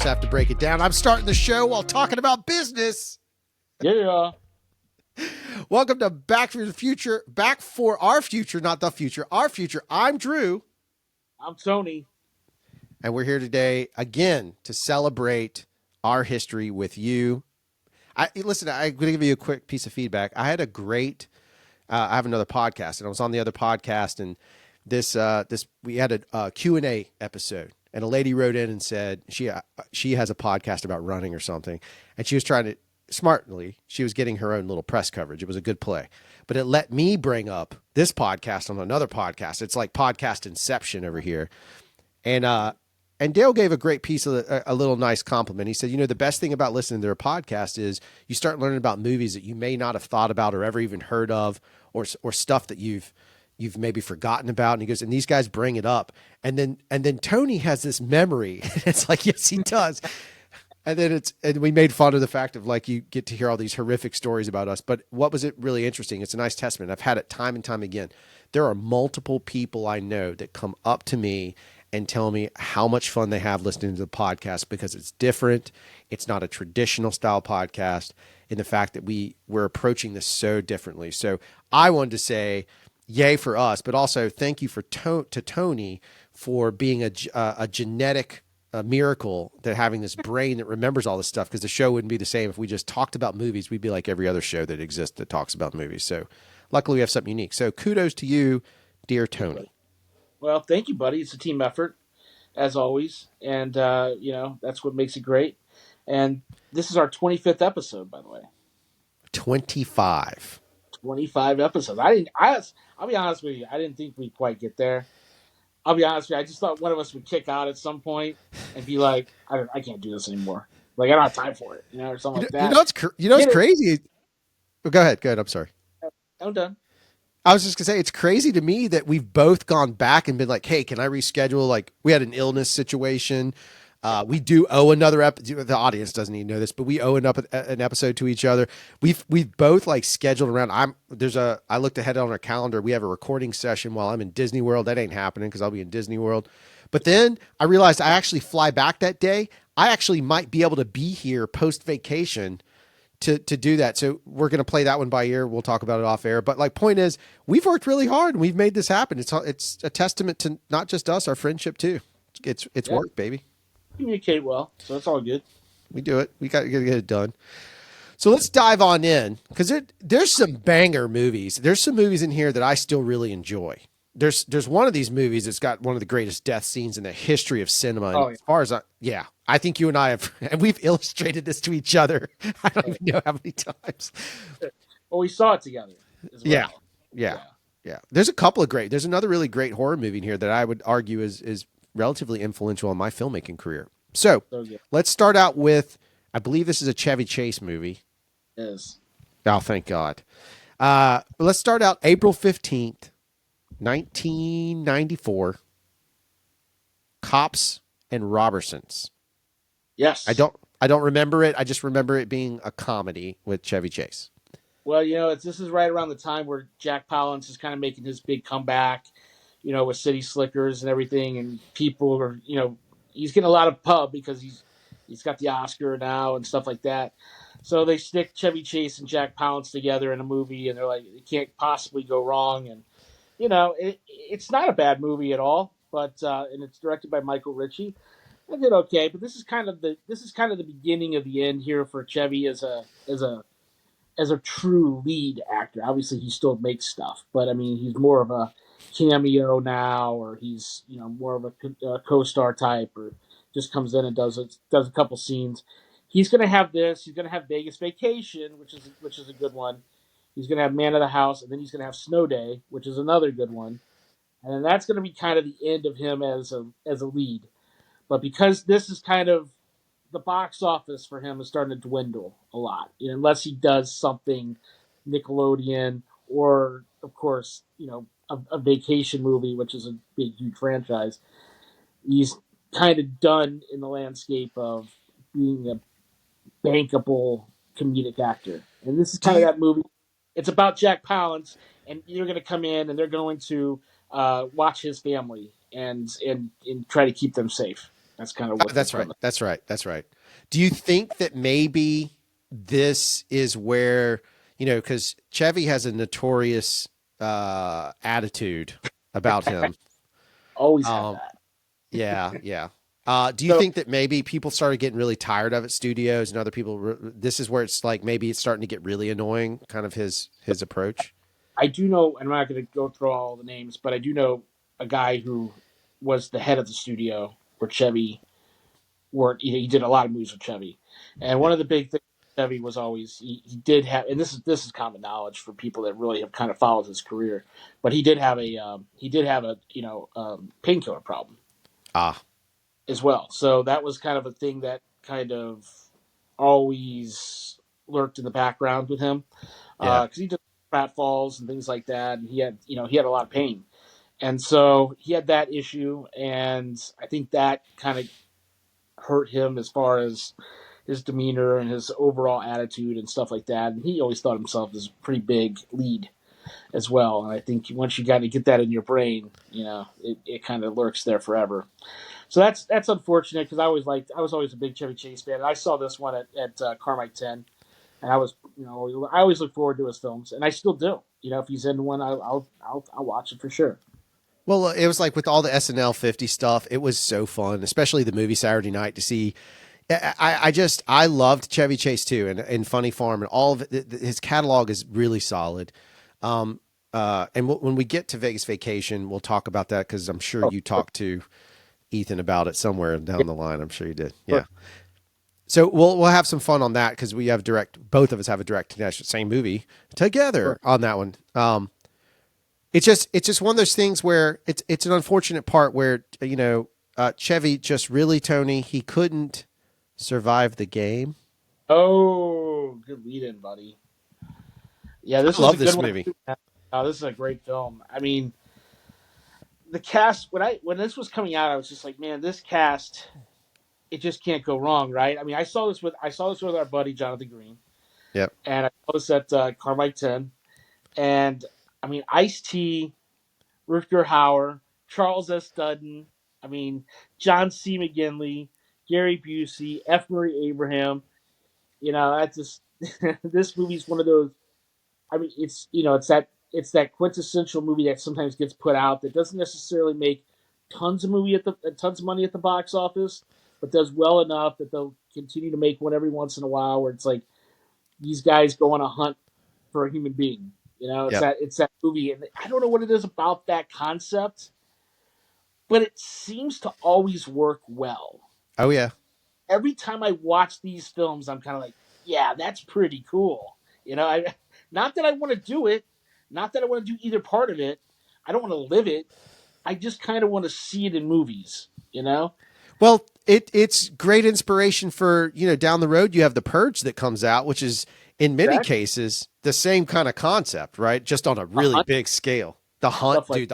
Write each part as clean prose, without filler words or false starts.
just have to break it down. I'm starting the show while talking about business. Yeah. Welcome to Back for the Future. Back for our future, not the future. Our future. I'm Drew. I'm Tony. And we're here today again to celebrate our history with you. Listen, I'm going to give you a quick piece of feedback. I had a great, I have another podcast, and I was on the other podcast, and we had a Q&A episode, and a lady wrote in and said she has a podcast about running or something, and she was trying to, smartly, she was getting her own little press coverage. It was a good play, but it let me bring up this podcast on another podcast. It's like podcast inception over here. And Dale gave a great piece of a little nice compliment. He said, the best thing about listening to their podcast is you start learning about movies that you may not have thought about or ever even heard of, or stuff that you've maybe forgotten about. And he goes, and these guys bring it up. And then Tony has this memory. It's like, yes, he does. And we made fun of the fact of like, you get to hear all these horrific stories about us. But what was it really interesting? It's a nice testament. I've had it time and time again. There are multiple people I know that come up to me and tell me how much fun they have listening to the podcast because it's different. It's not a traditional style podcast, in the fact that we're approaching this so differently. So I wanted to say yay for us, but also thank you to Tony for being a genetic miracle, that having this brain that remembers all this stuff, because the show wouldn't be the same if we just talked about movies. We'd be like every other show that exists that talks about movies. So luckily we have something unique. So kudos to you, dear Tony. Well, thank you, buddy. It's a team effort, as always. And, that's what makes it great. And this is our 25th episode, by the way. 25 episodes. I'll be honest with you. I didn't think we'd quite get there. I'll be honest with you. I just thought one of us would kick out at some point and be like, I can't do this anymore. Like, I don't have time for it, or something like that. It's crazy. Oh, go ahead. I'm sorry. I'm done. I was just gonna say, it's crazy to me that we've both gone back and been like, hey, can I reschedule? Like, we had an illness situation. We do owe another episode. The audience doesn't even know this, but we owe an episode to each other. We've both like scheduled around. I looked ahead on our calendar. We have a recording session while I'm in Disney World. That ain't happening because I'll be in Disney World. But then I realized I actually fly back that day. I actually might be able to be here post vacation to do that. So we're going to play that one by ear. We'll talk about it off air. But like, point is, we've worked really hard and we've made this happen. It's a testament to not just us, our friendship too. It's work, baby. Communicate well, so it's all good. We do it. We got to get it done. So let's dive on in, because there's some banger movies. There's some movies in here that I still really enjoy. There's one of these movies that's got one of the greatest death scenes in the history of cinema. Oh, yeah. As far as I think you and I have, and we've illustrated this to each other. I don't even know how many times. Well, we saw it together as well. Yeah. There's another really great horror movie in here that I would argue is relatively influential in my filmmaking career. So let's start out with, I believe this is a Chevy Chase movie. Yes. Oh, thank God. Let's start out April 15th, 1994. Cops and Robbersons. Yes. I don't remember it. I just remember it being a comedy with Chevy Chase. Well, this is right around the time where Jack Palance is kind of making his big comeback, with City Slickers and everything, and people are, he's getting a lot of pub because he's got the Oscar now and stuff like that. So they stick Chevy Chase and Jack Palance together in a movie, and they're like, it can't possibly go wrong. And it's not a bad movie at all, but and it's directed by Michael Ritchie. I did okay, but this is kind of the beginning of the end here for Chevy as a true lead actor. Obviously, he still makes stuff, but I mean, he's more of a cameo now, or he's more of a co-star type, or just comes in and does a couple scenes. He's going to have this. He's going to have Vegas Vacation, which is a good one. He's going to have Man of the House, and then he's going to have Snow Day, which is another good one. And then that's going to be kind of the end of him as a lead. But because this is kind of the box office for him is starting to dwindle a lot, unless he does something Nickelodeon or, of course, a vacation movie, which is a big, huge franchise. He's kind of done in the landscape of being a bankable comedic actor. And this is kind of that movie. It's about Jack Palance, and you're going to come in and they're going to watch his family and try to keep them safe. That's kind of what the That's right. premise. That's right. That's right. Do you think that maybe this is where, because Chevy has a notorious attitude about him. Always had Um, that. yeah, yeah. Do you So think that maybe people started getting really tired of it, studios and other people? This is where it's like maybe it's starting to get really annoying, kind of his approach. I do know, and I'm not going to go through all the names, but I do know a guy who was the head of the studio where Chevy worked. He did a lot of movies with Chevy, and Yeah, one of the big things with Chevy was always he did have, and this is common knowledge for people that really have kind of followed his career, but he did have a painkiller problem ah, as well. So that was kind of a thing that kind of always lurked in the background with him yeah, because he did pratfalls and things like that, and he had a lot of pain, and so he had that issue, and I think that kind of hurt him as far as his demeanor and his overall attitude and stuff like that. And he always thought himself as a pretty big lead as well. And I think once you got to get that in your brain, it kind of lurks there forever. So that's unfortunate because I was always a big Chevy Chase fan. And I saw this one at Carmike 10, and I always look forward to his films, and I still do. If he's in one, I'll watch it for sure. Well, it was like with all the SNL 50 stuff, it was so fun, especially the movie Saturday Night to see. I loved Chevy Chase too, and Funny Farm, and all of it. His catalog is really solid. And when we get to Vegas Vacation, we'll talk about that because I'm sure Oh, you talked to Ethan about it somewhere yeah, down the line. I'm sure you did. sure. Yeah. So we'll have some fun on that because we have both of us have a direct connection, same movie together Sure. on that one. It's just one of those things where it's an unfortunate part where Chevy just really, Tony, he couldn't survive the game. Oh, good lead in, buddy. Yeah, I this was a love good this one movie. too, man. This is a great film. I mean, the cast when this was coming out, I was just like, man, this cast, it just can't go wrong, right? I mean, I saw this with our buddy Jonathan Green, Yep. and I saw this at Carmike 10, and I mean, Ice T, Rutger Hauer, Charles S. Dutton, I mean, John C. McGinley, Gary Busey, F. Murray Abraham. That's just this movie's one of those. I mean, it's that quintessential movie that sometimes gets put out that doesn't necessarily make tons of money at the box office, but does well enough that they'll continue to make one every once in a while. Where it's like these guys go on a hunt for a human being. Yep. It's that movie, and I don't know what it is about that concept, but it seems to always work well. Oh yeah. Every time I watch these films, I'm kind of like, yeah, that's pretty cool. I not that I want to do it, not that I want to do either part of it. I don't want to live it. I just kind of want to see it in movies. Well, it's great inspiration for down the road. You have the Purge that comes out, which is in many Exactly. cases the same kind of concept, right? Just on a A really hunt, big scale. The Hunt, stuff like dude.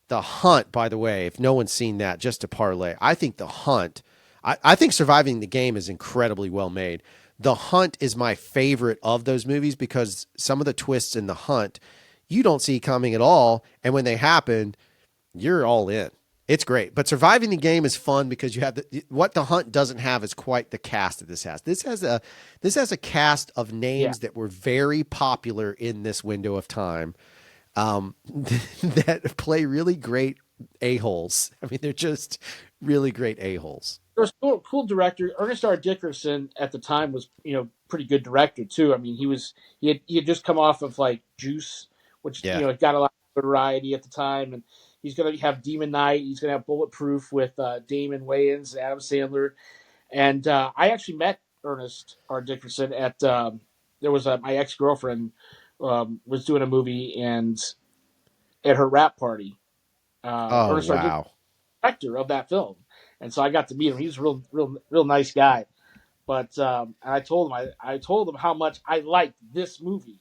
The Hunt. By the way, if no one's seen that, just to parlay, I think The Hunt. I think Surviving the Game is incredibly well made. The Hunt is my favorite of those movies because some of the twists in The Hunt you don't see coming at all, and when they happen, you're all in. It's great. But Surviving the Game is fun because you have what The Hunt doesn't have is quite the cast that this has. This has a cast of yeah. names that were very popular in this window of time, that play really great a-holes. I mean, they're just really great a-holes. There's cool director. Ernest R. Dickerson at the time was pretty good director too. I mean he had just come off of like Juice, which Yeah. it got a lot of notoriety at the time, and he's gonna have Demon Knight. He's gonna have Bulletproof with Damon Wayans, Adam Sandler, and I actually met Ernest R. Dickerson at there was my ex girlfriend was doing a movie and at her rap party, Oh, Ernest R. Dickerson wow. director of that film, and so I got to meet him. He was a real nice guy. But and I told him how much I liked this movie.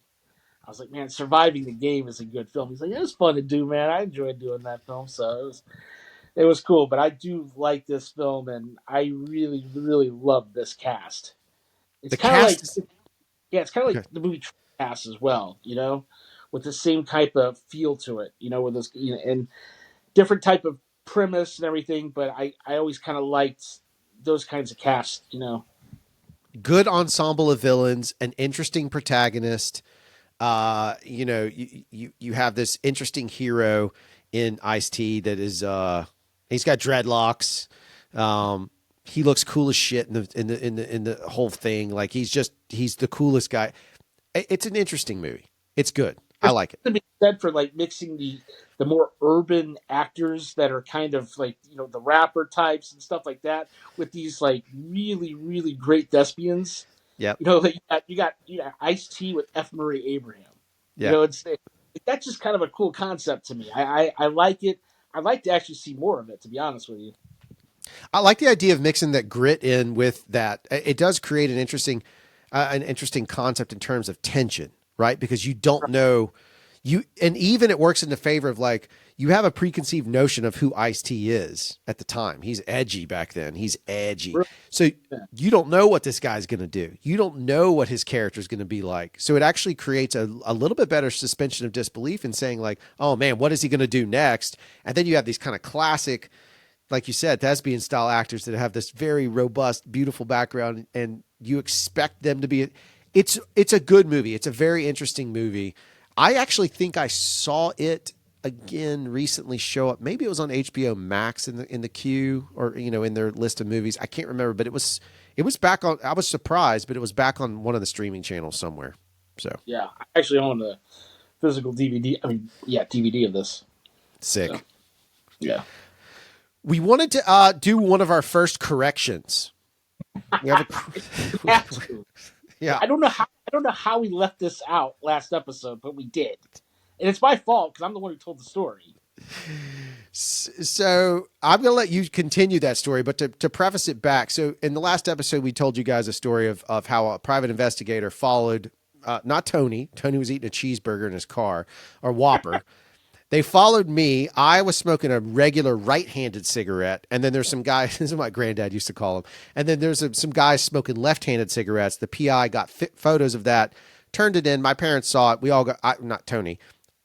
I was like, man, Surviving the Game is a good film. He's like, it was fun to do, man. I enjoyed doing that film, so it was cool. But I do like this film, and I really really love this cast. It's The kind of cast like is it's kind of like the movie Cast as well, with the same type of feel to it, with this, and different type of premise and everything, but I always kind of liked those kinds of casts, you know. Good ensemble of villains, an interesting protagonist. You have this interesting hero in Ice-T that is he's got dreadlocks. He looks cool as shit in the whole thing. Like he's the coolest guy. It's an interesting movie. It's good. I There's like it. something to be said for like mixing the more urban actors that are kind of like, you know, the rapper types and stuff like that with these like really really great thespians. Yep. You know, like you got Ice T with F. Murray Abraham. You Yeah. know, that's just kind of a cool concept to me. I like it. I'd like to actually see more of it. To be honest with you. I like the idea of mixing that grit in with that. It does create an interesting concept in terms of tension, right? Because you don't know and even it works in the favor of like you have a preconceived notion of who Ice-T is at the time. He's edgy back then. He's edgy. Really? So Yeah. you don't know what this guy's going to do. You don't know what his character is going to be like. So it actually creates a little bit better suspension of disbelief in saying like, oh man, what is he going to do next? And then you have these kind of classic, like you said, thespian style actors that have this very robust, beautiful background, and you expect them to be. It's a good movie. It's a very interesting movie. I actually think I saw it again recently show up. Maybe it was on HBO Max in the queue or in their list of movies. I can't remember, but it was back on. I was surprised, but it was back on one of the streaming channels somewhere. So Yeah, I actually own a physical DVD. I mean, yeah, DVD of this. So sick. yeah. We wanted to do one of our first corrections. We have a Have to. yeah. I don't know how we left this out last episode, but we did, and it's my fault because I'm the one who told the story. So I'm going to let you continue that story, but to preface it back. So in the last episode, we told you guys a story of how a private investigator followed, not Tony. Tony was eating a cheeseburger in his car or Whopper. They followed me. I was smoking a regular right-handed cigarette. And then there's some guys, this is what my granddad used to call them. And then there's some guys smoking left-handed cigarettes. The PI got photos of that, turned it in. My parents saw it. We all got, not Tony,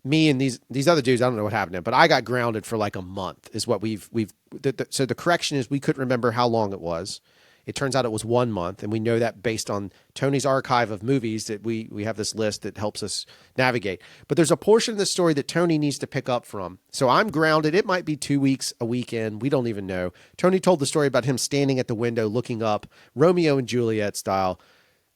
me and these other dudes, I don't know what happened to them, but I got grounded for like a month is what so the correction is we couldn't remember how long it was. It turns out it was 1 month, and we know that based on Tony's archive of movies that we have this list that helps us navigate. But there's a portion of the story that Tony needs to pick up from. So I'm grounded. It might be 2 weeks, a weekend. We don't even know. Tony told the story about him standing at the window looking up, Romeo and Juliet style.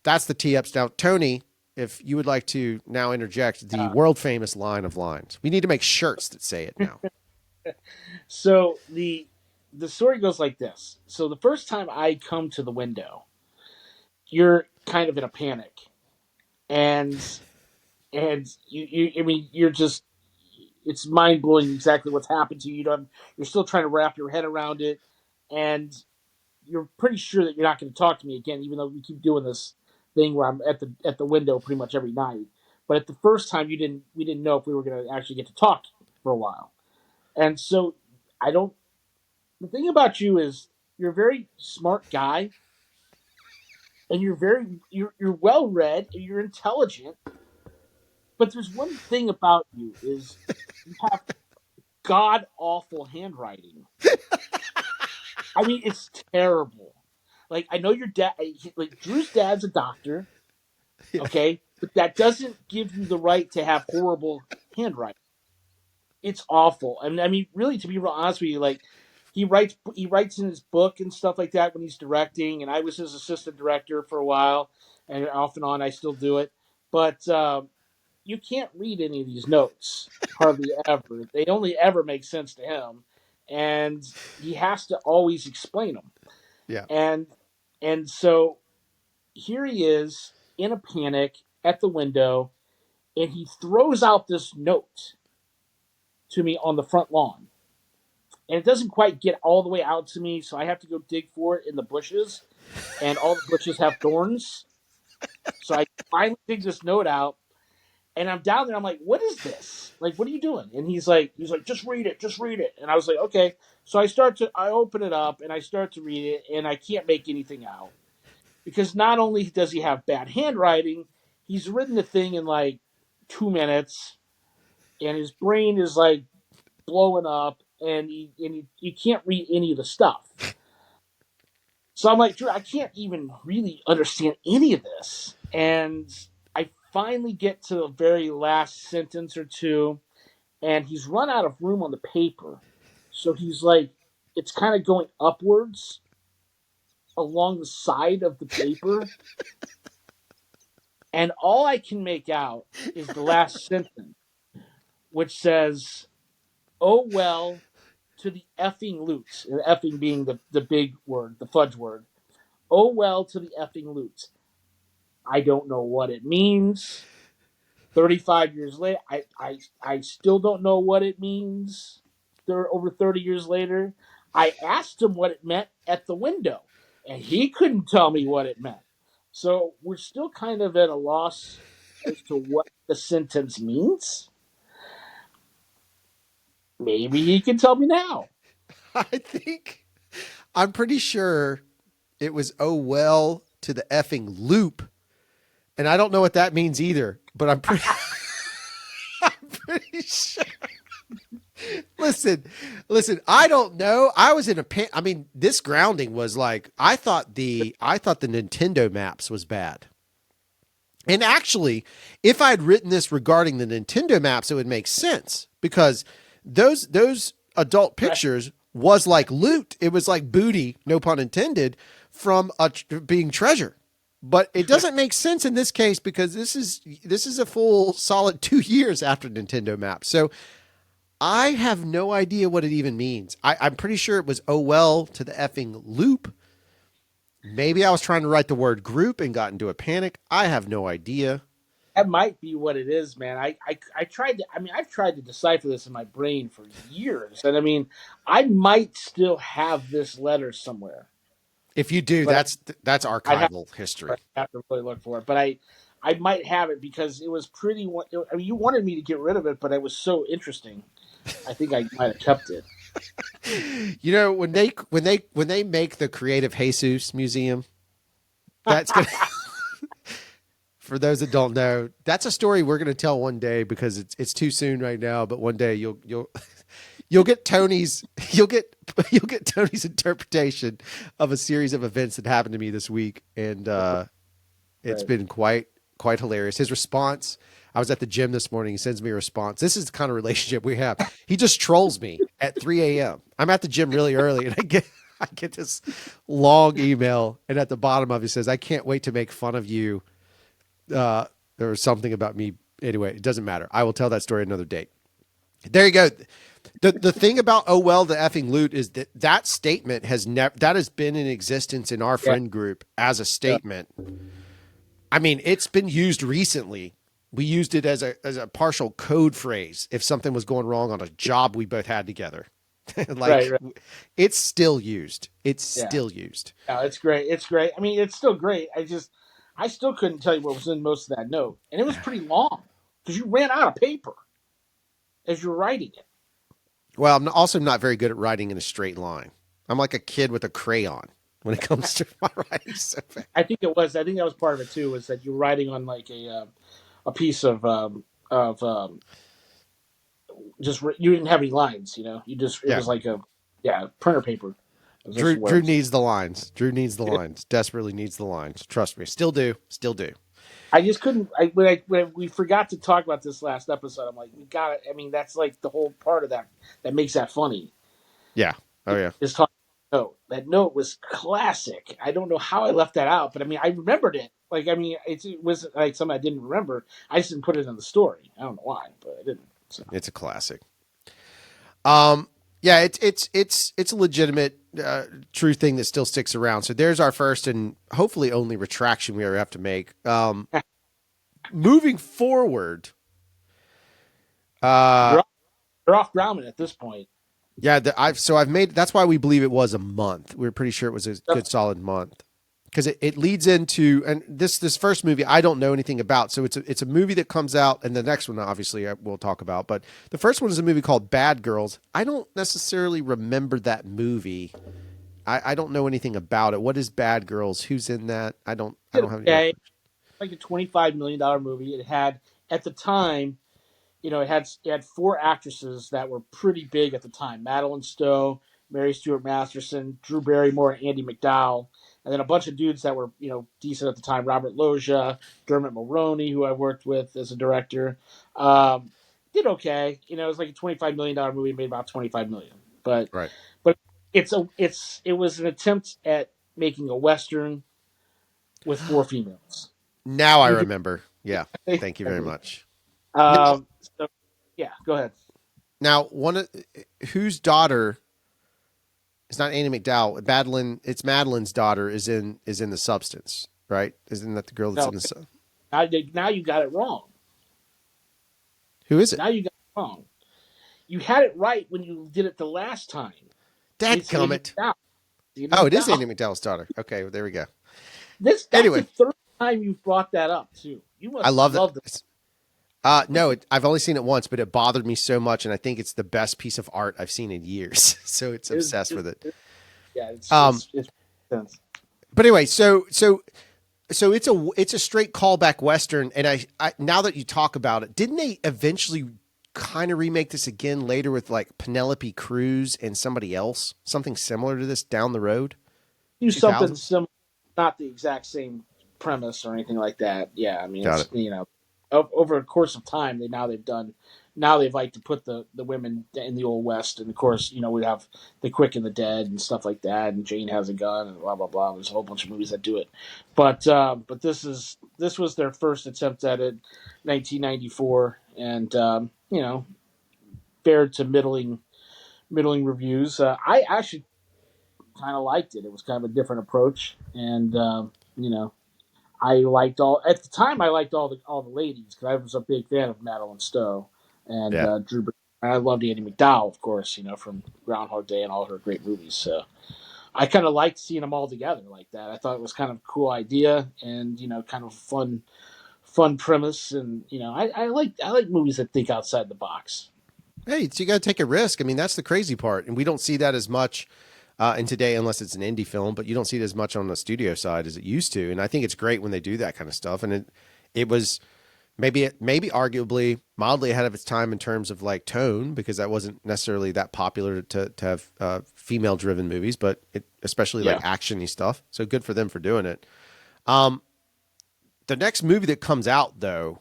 That's the tee-ups. Now, Tony, if you would like to now interject the world-famous line of lines. We need to make shirts that say it now. So the story goes like this. So the first time I come to the window, you're kind of in a panic, and I mean you're just it's mind blowing exactly what's happened to you. You're still trying to wrap your head around it, and you're pretty sure that you're not going to talk to me again, even though we keep doing this thing where I'm at the window pretty much every night. But at the first time, we didn't know if we were going to actually get to talk for a while, and so I don't. The thing about you is you're a very smart guy, and you're well read and you're intelligent. But there's one thing about you is you have god awful handwriting. I mean, it's terrible. Like I know your dad, like Drew's dad's a doctor, Yeah. okay, but that doesn't give you the right to have horrible handwriting. It's awful. And I mean, really, to be real honest with you, like he writes in his book and stuff like that when he's directing. And I was his assistant director for a while, and off and on I still do it. But you can't read any of these notes hardly ever. They only ever make sense to him, and he has to always explain them. Yeah. And so here he is in a panic at the window, and he throws out this note to me on the front lawn. And it doesn't quite get all the way out to me, so I have to go dig for it in the bushes, and all the bushes have thorns. So I finally dig this note out, and I'm down there. I'm like, "What is this? Like, what are you doing?" And he's like, "Just read it, just read it." And I was like, "Okay." So I open it up and I start to read it, and I can't make anything out because not only does he have bad handwriting, he's written the thing in like 2 minutes, and his brain is like blowing up, and you can't read any of the stuff. So I'm like, Drew, I can't even really understand any of this. And I finally get to the very last sentence or two, and he's run out of room on the paper. So he's like, it's kind of going upwards along the side of the paper. And all I can make out is the last sentence, which says, oh, well, to the effing loots. And effing being the big word, the fudge word. Oh, well, to the effing loots. I don't know what it means. 35 years later, I still don't know what it means. Over 30 years later, I asked him what it meant at the window, and he couldn't tell me what it meant. So we're still kind of at a loss as to what the sentence means. Maybe he can tell me now. I think I'm pretty sure it was oh well to the effing loop. And I don't know what that means either, but I'm pretty I'm pretty sure. Listen, listen, I don't know. I was in a pan. I mean, this grounding was like I thought the Nintendo maps was bad. And actually, if I had written this regarding the Nintendo maps, it would make sense because those adult Right. pictures was like loot. It was like booty, no pun intended, from being treasure. But it doesn't make sense in this case because this is a full solid 2 years after Nintendo maps. So I have no idea what it even means. I'm pretty sure it was oh well to the effing loop. Maybe I was trying to write the word group and got into a panic. I have no idea. That might be what it is, man. I tried to. I mean, I've tried to decipher this in my brain for years, and I mean, I might still have this letter somewhere, If you do, but that's I'd archival history. have to really look for it. But I might have it because it was pretty. I mean, you wanted me to get rid of it, but it was so interesting. I think I might have kept it. You know, when they make the Creative Jesus Museum, that's gonna for those that don't know, that's a story we're gonna tell one day because it's too soon right now. But one day you'll get Tony's you'll get Tony's interpretation of a series of events that happened to me this week, and it's Right. been quite hilarious. His response. I was at the gym this morning. He sends me a response. This is the kind of relationship we have. He just trolls me at 3 a.m. I'm at the gym really early, and I get this long email, and at the bottom of it says, "I can't wait to make fun of you." There was something about me. Anyway, it doesn't matter. I will tell that story another date. There you go. The thing about oh well the effing loot is that statement has never that has been in existence in our Yeah. friend group as a Yeah. statement. I mean, it's been used recently. We used it as a partial code phrase if something was going wrong on a job we both had together. Right. Like Right. it's still used. It's Yeah. still used. Yeah. It's great. It's great. I mean, it's still great. I still couldn't tell you what was in most of that note, and it was pretty long because you ran out of paper as you were writing it. Well, I'm also not very good at writing in a straight line. I'm like a kid with a crayon when it comes to my writing. So fast. I think it was. I think that was part of it too. Was that you were writing on like a piece of you didn't have any lines. You know, you just it Yeah. was like a printer paper. It was just Drew words. needs the lines. Drew needs the lines. Desperately needs the lines. Trust me. Still do. Still do. I just couldn't. When we forgot to talk about this last episode, I'm like, we got it. I mean, that's like the whole part of that makes that funny. Yeah. Oh yeah. Is talking note. That note was classic. I don't know how I left that out, but I mean, I remembered it. Like, I mean, it was like something I didn't remember. I just didn't put it in the story. I don't know why, but I didn't. So It's a classic. Um, yeah, it's a legitimate true thing that still sticks around. So there's our first and hopefully only retraction we ever have to make. Moving forward, uh, you're off, you're off grounding at this point. yeah, I've made that's why we believe it was a month. We are pretty sure it was a good solid month because it leads into and this first movie I don't know anything about. So it's a movie that comes out and the next one obviously we'll talk about. But the first one is a movie called Bad Girls. I don't necessarily remember that movie. I don't know anything about it. What is Bad Girls? Who's in that? I don't have any Okay, recollection. like a $25 million movie. It had at the time. it had four actresses that were pretty big at the time: Madeline Stowe, Mary Stuart Masterson, Drew Barrymore, and Andy McDowell, and then a bunch of dudes that were decent at the time: Robert Loggia, Dermot Mulroney, who I worked with as a director. Did okay. It was like a $25 million movie, made about 25 million, Right. but it was an attempt at making a western with four females. Now I You could remember. Yeah. Thank you very exactly. much. Now, Um, so yeah, go ahead. now one of whose daughter? It's not Annie McDowell. Madeline. It's Madeline's daughter is in the Substance, right? Isn't that the girl that's No, in the? now you got it wrong. Who is it? Now you got it wrong. You had it right when you did it the last time. It's Andy Dadgummit. McDowell. Andy Oh, it is McDowell. Annie McDowell's daughter. Okay, well, there we go. That's the Anyway, third time you've brought that up too. You I must love that. love the. No, I've only seen it once, but it bothered me so much, and I think it's the best piece of art I've seen in years. So it's obsessed with it. Yeah, it's Um, it's intense. but anyway, so it's a straight callback western, and I now that you talk about it, didn't they eventually kind of remake this again later with like Penelope Cruz and somebody else, something similar to this down the road, Do two something thousands? similar, not the exact same premise or anything like that. Yeah, I mean Got it. it's over a course of time now they've like to put the women in the old west, and of course we have the Quick and the Dead and stuff like that, and Jane Has a Gun and blah blah blah. There's a whole bunch of movies that do it, but this was their first attempt at it, 1994, and fared to middling reviews. I actually kind of liked it. It was kind of a different approach, and I liked all at the time. I liked all the ladies because I was a big fan of Madeline Stowe and Yeah. Drew. And I loved Andy McDowell, of course, from Groundhog Day and all her great movies. So I kind of liked seeing them all together like that. I thought it was kind of a cool idea and kind of fun premise. And I like movies that think outside the box. Hey, so you got to take a risk. I mean, that's the crazy part, and we don't see that as much in today, unless it's an indie film. But you don't see it as much on the studio side as it used to. And I think it's great when they do that kind of stuff. And it was maybe arguably mildly ahead of its time in terms of like tone, because that wasn't necessarily that popular to have female driven movies, but especially like Yeah. actiony stuff. So good for them for doing it. Um, the next movie that comes out, though,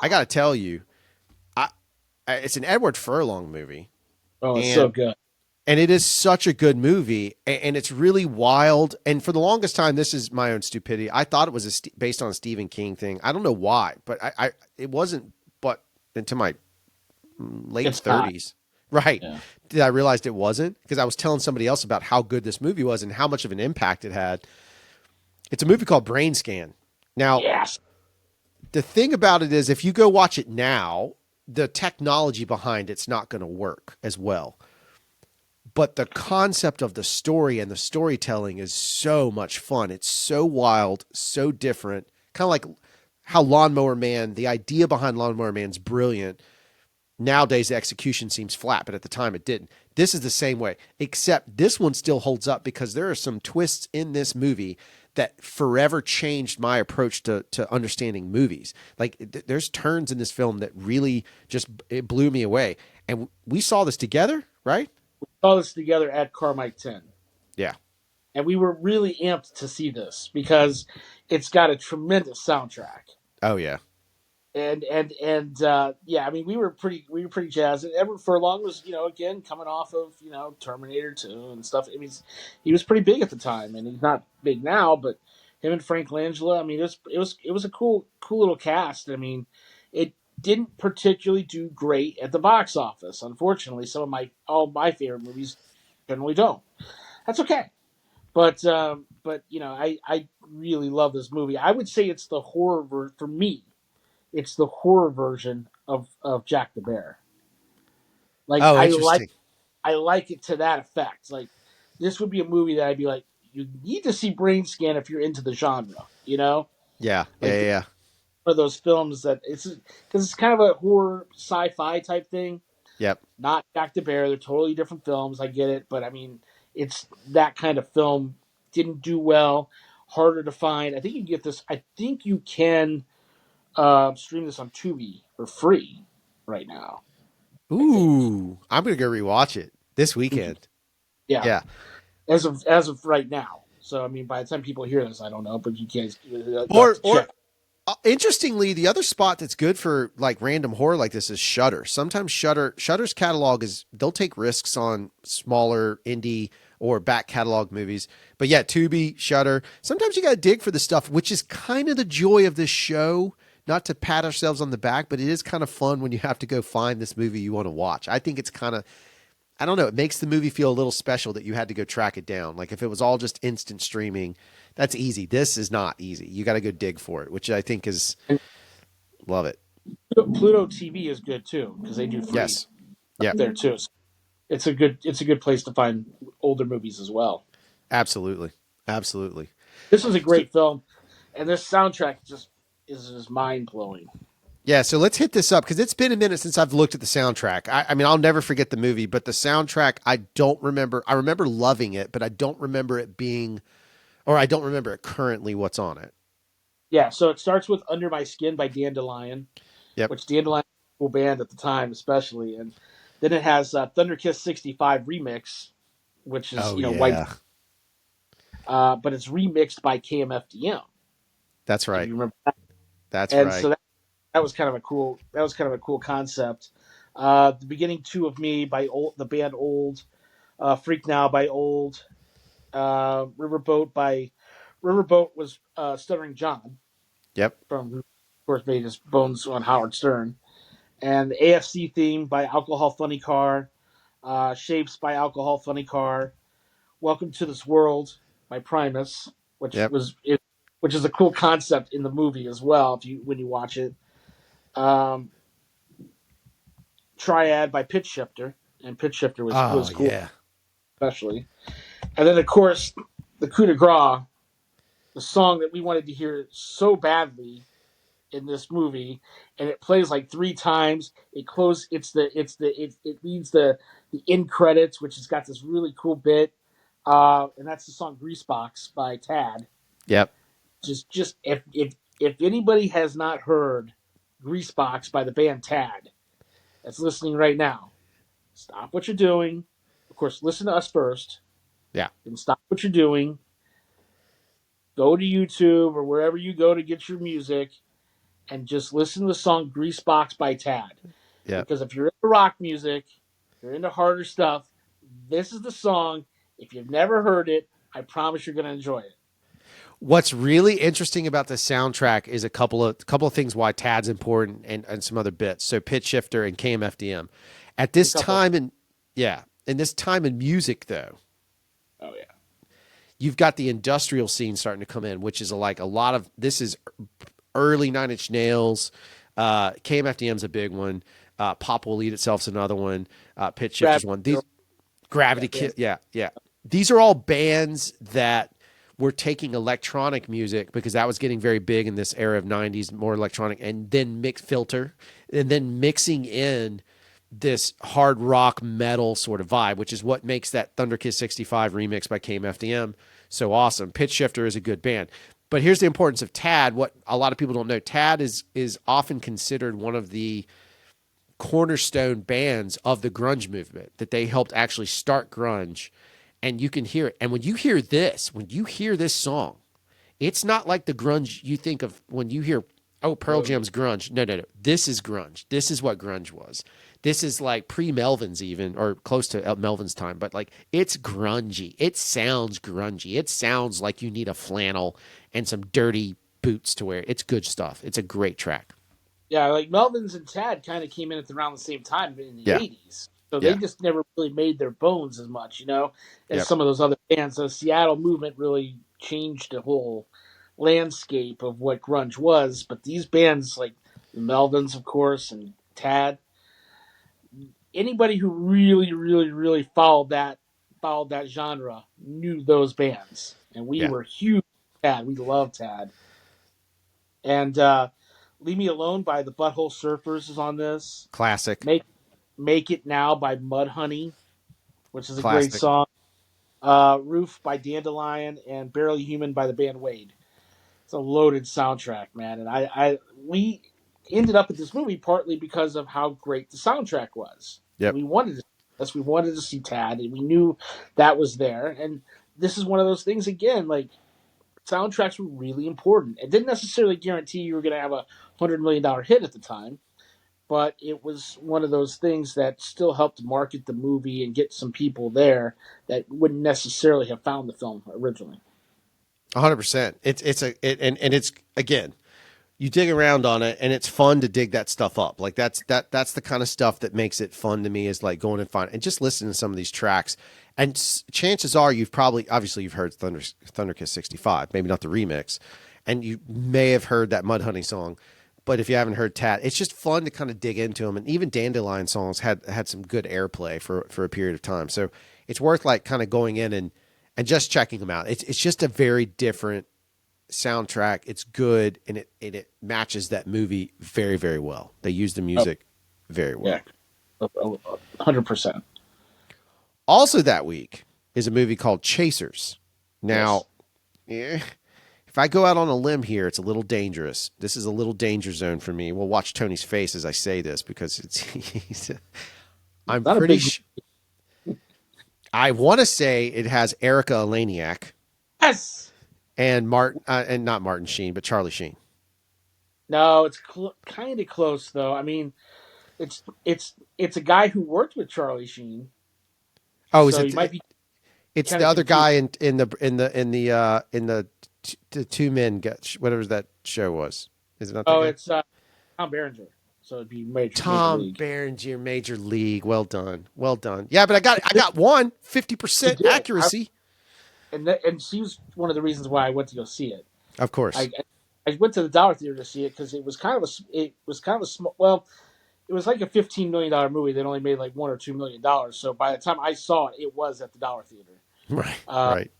I got to tell you, I, it's an Edward Furlong movie, Oh, it's so and good. it is such a good movie, and it's really wild. And for the longest time, this is my own stupidity, I thought it was based on a Stephen King thing. I don't know why, but I it wasn't. But into my late It's not. 30s, right, Yeah. did I realized it wasn't, because I was telling somebody else about how good this movie was and how much of an impact it had. It's a movie called BRAINSCAN. Now, Yes. the thing about it is, if you go watch it now, the technology behind it's not going to work as well. But the concept of the story and the storytelling is so much fun. It's so wild, so different. Kind of like how Lawnmower Man, the idea behind Lawnmower Man's brilliant. Nowadays, the execution seems flat, but at the time it didn't. This is the same way, except this one still holds up because there are some twists in this movie that forever changed my approach to understanding movies. Like there's turns in this film that really just it blew me away. And we saw this together, right? All this together at Carmike 10. Yeah. And we were really amped to see this because it's got a tremendous soundtrack. Oh yeah. And yeah, I mean we were pretty jazzed. And Edward Furlong was again coming off of Terminator 2 and stuff. I mean he was pretty big at the time, and he's not big now, but him and Frank Langella. I mean it was a cool little cast. I mean it didn't particularly do great at the box office. Unfortunately, all my favorite movies generally don't. That's okay. But I really love this movie. I would say it's the for me. It's the horror version of Jack the Bear. Like Oh, I like interesting. I like it to that effect. Like this would be a movie that I'd be like, you need to see Brain Scan if you're into the genre. Yeah. Yeah. Like Yeah. Yeah. one of those films that it's kind of a horror sci-fi type thing. Yep. Not Jack the Bear. They're totally different films. I get it, but I mean, it's that kind of film. Didn't do well. Harder to find. I think you can get this. I think you can stream this on Tubi for free. right now. I think. Ooh, I'm gonna go rewatch it this weekend. Yeah, Yeah. as of right now. So I mean, by the time people hear this, I don't know, but you guys, you'll have Or to or check. interestingly, the other spot that's good for like random horror like this is Shutter. Sometimes Shutter's catalog is they'll take risks on smaller indie or back catalog movies. But yeah, Tubi, Shutter. Sometimes you got to dig for the stuff, which is kind of the joy of this show. Not to pat ourselves on the back, but it is kind of fun when you have to go find this movie you want to watch. I think it's kind of I don't know. It makes the movie feel a little special that you had to go track it down. Like if it was all just instant streaming, that's easy. This is not easy. You got to go dig for it, which I think is And love it. Pluto TV is good too because they do free Yes. up Yep. there too. So it's a good place to find older movies as well. Absolutely. Absolutely. This was a So great film, and this soundtrack just mind blowing. yeah, so let's hit this up because it's been a minute since I've looked at the soundtrack. I mean, I'll never forget the movie, but the soundtrack, I don't remember. I remember loving it, but I don't remember it being, or I don't remember it currently what's on it. Yeah, so it starts with "Under My Skin" by Dandelion, Yep. which Dandelion was a cool band at the time, especially, and then it has Thunderkiss '65 remix, which is Oh white, yeah, but it's remixed by KMFDM. that's If right. you remember that, That's and so right. that was kind of a cool concept. The beginning two of me by the band Old, Freak Now by Old, Riverboat was Stuttering John Yep. from who of course made his bones on Howard Stern, and the AFC theme by Alcohol Funny Car, Shapes by Alcohol Funny Car, Welcome to This World by Primus, which Yep. was it, which is a cool concept in the movie as well. If you when you watch it, um, Triad by Pitch Shifter, and Pitch Shifter was Oh was cool, yeah. especially. And then of course the coup de grace, the song that we wanted to hear so badly in this movie, and it plays like three times. It leads the end credits, which has got this really cool bit, and that's the song "Greasebox" by Tad. Yep. Just if anybody has not heard "Greasebox" by the band Tad, that's listening right now, stop what you're doing. Of course, listen to us first, Yeah. then stop what you're doing. Go to YouTube or wherever you go to get your music, and just listen to the song Greasebox by Tad. Yep. Because if you're into rock music, if you're into harder stuff, this is the song. If you've never heard it, I promise you're going to enjoy it. What's really interesting about the soundtrack is a couple of things why Tad's important and some other bits. So Pitch Shifter and KMFDM. At There's a this couple. time in yeah, in this time in music though, Oh yeah, you've got the industrial scene starting to come in, which is like a lot of this is early Nine Inch Nails. KMFDM's a big one. Pop Will Eat Itself's another one. Pitch Shifter's Gravity one. Girl. These Gravity Yeah, Kid, yeah, yeah. These are all bands that were taking electronic music because that was getting very big in this era of '90s, more electronic, and then mix filter, and then mixing in this hard rock metal sort of vibe, which is what makes that Thunderkiss '65 remix by KMFDM so awesome. Pitch Shifter is a good band. But here's the importance of Tad. What a lot of people don't know, Tad is often considered one of the cornerstone bands of the grunge movement, that they helped actually start grunge. And you can hear it. And when you hear this song, it's not like the grunge you think of when you hear, oh, Pearl oh yeah, Jam's grunge. No, no, no. This is grunge. This is what grunge was. This is like pre Melvins, even, or close to Melvin's time, but like it's grungy. It sounds grungy. It sounds like you need a flannel and some dirty boots to wear. It's good stuff. It's a great track. yeah. Like Melvins and Tad kind of came in at around the same time in the Yeah. '80s, so they Yeah. just never really made their bones as much, as Yep. some of those other bands. The Seattle movement really changed the whole landscape of what grunge was. But these bands like the Melvins, of course, and Tad, anybody who really, really, really followed that genre knew those bands, and we Yeah. were huge. Tad, we loved Tad, and "Leave Me Alone" by the Butthole Surfers is on this. Classic. Make It Now by Mudhoney, which is a great Classic. song. "Roof" by Dandelion, and "Barely Human" by the band Wade. It's a loaded soundtrack, man, and I we ended up at this movie partly because of how great the soundtrack was. And Yep. we wanted to see Tad, and we knew that was there. And this is one of those things again, like soundtracks were really important. It didn't necessarily guarantee you were going to have $100 million hit at the time, but it was one of those things that still helped market the movie and get some people there that wouldn't necessarily have found the film originally. 100%. And it's again, you dig around on it and it's fun to dig that stuff up. Like that's the kind of stuff that makes it fun to me, is like going and find and just listening to some of these tracks. And chances are you've heard Thunderkiss 65, maybe not the remix, and you may have heard that Mudhoney song. But if you haven't heard Tat, it's just fun to kind of dig into them. And even Dandelion songs had some good airplay for a period of time. So it's worth like kind of going in and just checking them out. It's just a very different soundtrack. It's good, and it matches that movie very, very well. They use the music very well. Yeah, 100%. Also that week is a movie called Chasers. Now, if I go out on a limb here, it's a little dangerous. This is a little danger zone for me. We'll watch Tony's face as I say this, because I'm pretty I want to say it has Erica Eleniak. Yes. And and not Martin Sheen, but Charlie Sheen. No, it's kind of close though. I mean, it's a guy who worked with Charlie Sheen, Oh, is so it? you might be It's kind the of other confused. guy in the two men whatever that show was. Is it not that Oh, guy? it's Tom Berenger, so it'd be Major Tom League. Berenger, Major League. Well done, well done. Yeah, but I got 50% Did. accuracy. And she was one of the reasons why I went to go see it. Of course. I went to the Dollar Theater to see it because it was kind of a small. Well, it was like a $15 million movie that only made like $1 or $2 million. So by the time I saw it, it was at the Dollar Theater. Right, Uh, right.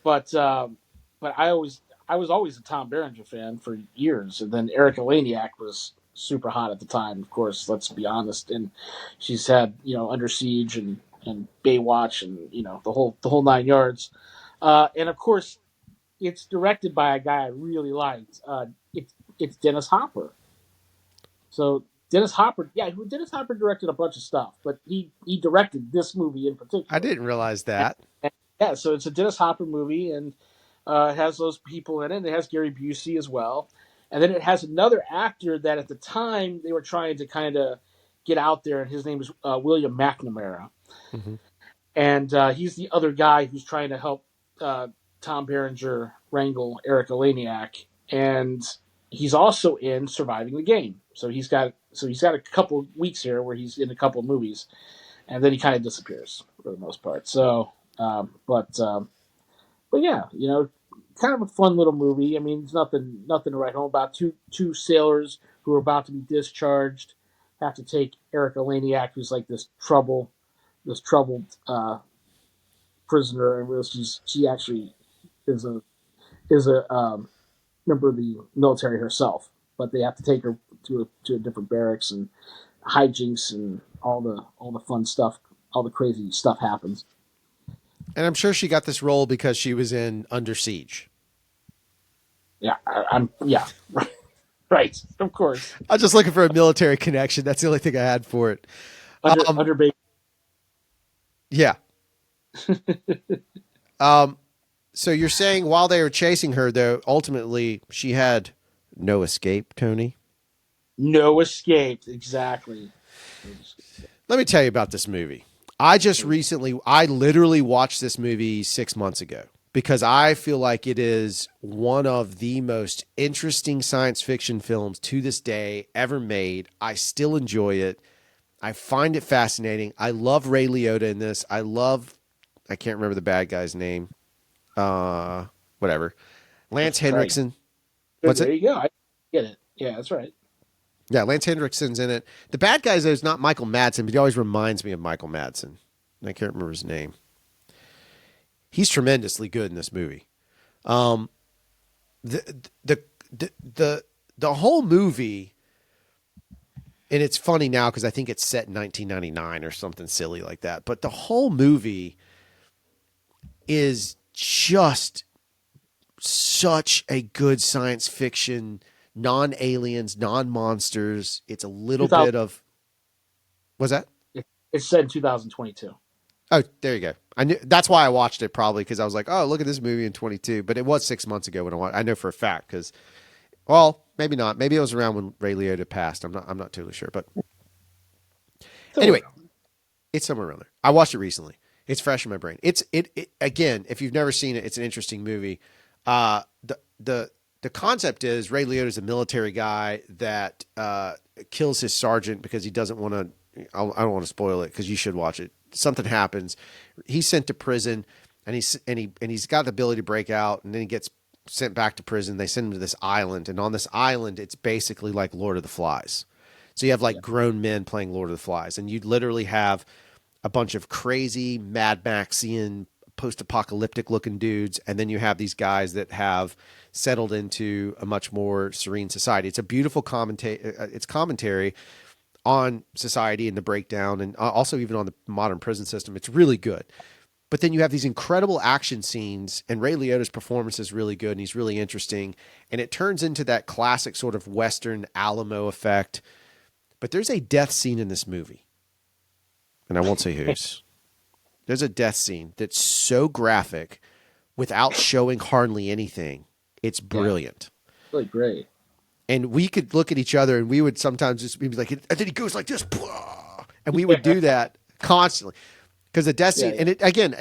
but I was always a Tom Berenger fan for years, and then Erica Laniak was super hot at the time. Of course, let's be honest, and she's had Under Siege and Baywatch and the whole 9 yards. And of course, it's directed by a guy I really liked. It's Dennis Hopper. So Dennis Hopper directed a bunch of stuff, but he directed this movie in I particular. didn't realize And, that. and yeah, so it's a Dennis Hopper movie, and it has those people in it. It has Gary Busey as well, and then it has another actor that at the time they were trying to kind of get out there, and his name is William McNamara, Mm-hmm. and he's the other guy who's trying to help Tom Berenger wrangle Eric Eleniak, and he's also in Surviving the Game. So he's got a couple weeks here where he's in a couple of movies, and then he kind of disappears for the most part. So, but yeah, kind of a fun little movie. I mean, it's nothing to write home about. Two sailors who are about to be discharged have to take Eric Eleniak, who's like this troubled prisoner, and she actually is a member of the military herself, but they have to take her to a different barracks, and hijinks and all the fun stuff, all the crazy stuff happens. And I'm sure she got this role because she was in Under Siege. Yeah, I'm yeah, right, of course. I'm just looking for a military connection. That's the only thing I had for it. Under baby. Yeah. So you're saying while they were chasing her, though, ultimately she had no escape, Tony? No escape, exactly. Let me tell you about this movie. I literally watched this movie 6 months ago because I feel like it is one of the most interesting science fiction films to this day ever made. I still enjoy it. I find it fascinating. I love Ray Liotta in this. I can't remember the bad guy's name. Whatever. Lance Henriksen. What's There it? you go. I get it. Yeah, that's right. Yeah, Lance Henriksen's in it. The bad guy is not Michael Madsen, but he always reminds me of Michael Madsen. I can't remember his name. He's tremendously good in this movie. The whole movie, and it's funny now because I think it's set in 1999 or something silly like that. But the whole movie is just such a good science fiction non-aliens, non-monsters. It's a little 2000. bit of was that? It's set in 2022. Oh, there you go. I knew that's why I watched it probably because I was like, oh, look at this movie in 22. But it was 6 months ago when I watched. I know for a fact because well, maybe not. Maybe it was around when Ray Liotta passed. I'm not totally sure. But Somewhere anyway, around. it's somewhere around there. I watched it recently. It's fresh in my brain. It again. If you've never seen it, it's an interesting movie. The concept is Ray Liotta is a military guy that kills his sergeant because he doesn't want to. I don't want to spoil it because you should watch it. Something happens. He's sent to prison, and he's got the ability to break out, and then he gets sent back to prison. They send him to this island, and on this island, it's basically like Lord of the Flies. So you have like Yeah. grown men playing Lord of the Flies, and you literally have a bunch of crazy Mad Maxian post-apocalyptic looking dudes, and then you have these guys that have settled into a much more serene society. It's a beautiful commentary. It's commentary on society and the breakdown, and also even on the modern prison system. It's really good. But then you have these incredible action scenes, and Ray Liotta's performance is really good, and he's really interesting, and it turns into that classic sort of Western Alamo effect. But there's a death scene in this movie, and I won't say whose. There's a death scene that's so graphic without showing hardly anything. It's Yeah. brilliant. Really great. And we could look at each other and we would sometimes just be like, and then he goes like this, and we would Yeah. do that constantly because the death Yeah. scene. Yeah. And it, again,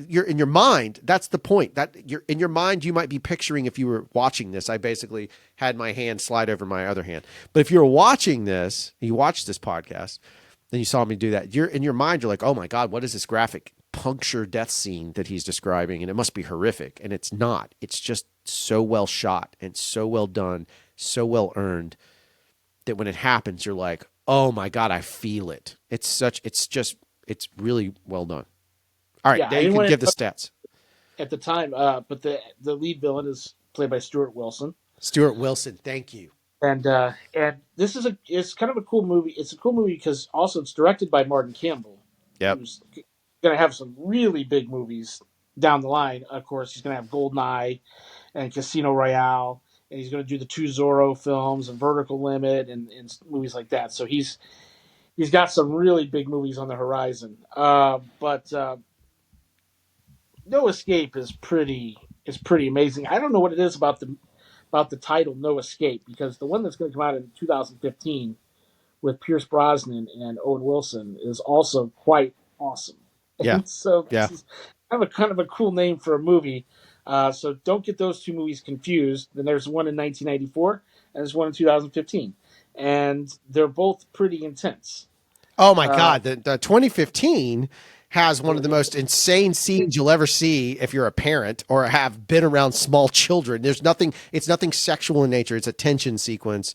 you're in your mind. That's the point. That you're in your mind. You might be picturing if you were watching this. I basically had my hand slide over my other hand. But if you were watching this, you watched this podcast, then you saw me do that. You're in your mind. You're like, oh my god, what is this graphic puncture death scene that he's describing? And it must be horrific. And it's not. It's just so well shot and so well done, so well earned that when it happens, you're like, oh my god, I feel it. It's really well done. All right, Yeah. now I you didn't can want give the to stats. at the time, but the lead villain is played by Stuart Wilson. Stuart Wilson, thank you. And this is it's kind of a cool movie. It's a cool movie because also it's directed by Martin Campbell, Yep. who's going to have some really big movies down the line. Of course, he's going to have Goldeneye and Casino Royale, and he's going to do the two Zorro films and Vertical Limit and movies like that. So he's got some really big movies on the horizon. But No Escape is pretty amazing. I don't know what it is about the title No Escape because the one that's going to come out in 2015 with Pierce Brosnan and Owen Wilson is also quite awesome. Yeah. And so Yeah. this is kind of a cool name for a movie. So don't get those two movies confused. Then there's one in 1994 and there's one in 2015, and they're both pretty intense. Oh my Uh, god, the 2015 has one of the most insane scenes you'll ever see if you're a parent or have been around small children. There's nothing. It's nothing sexual in nature. It's a tension sequence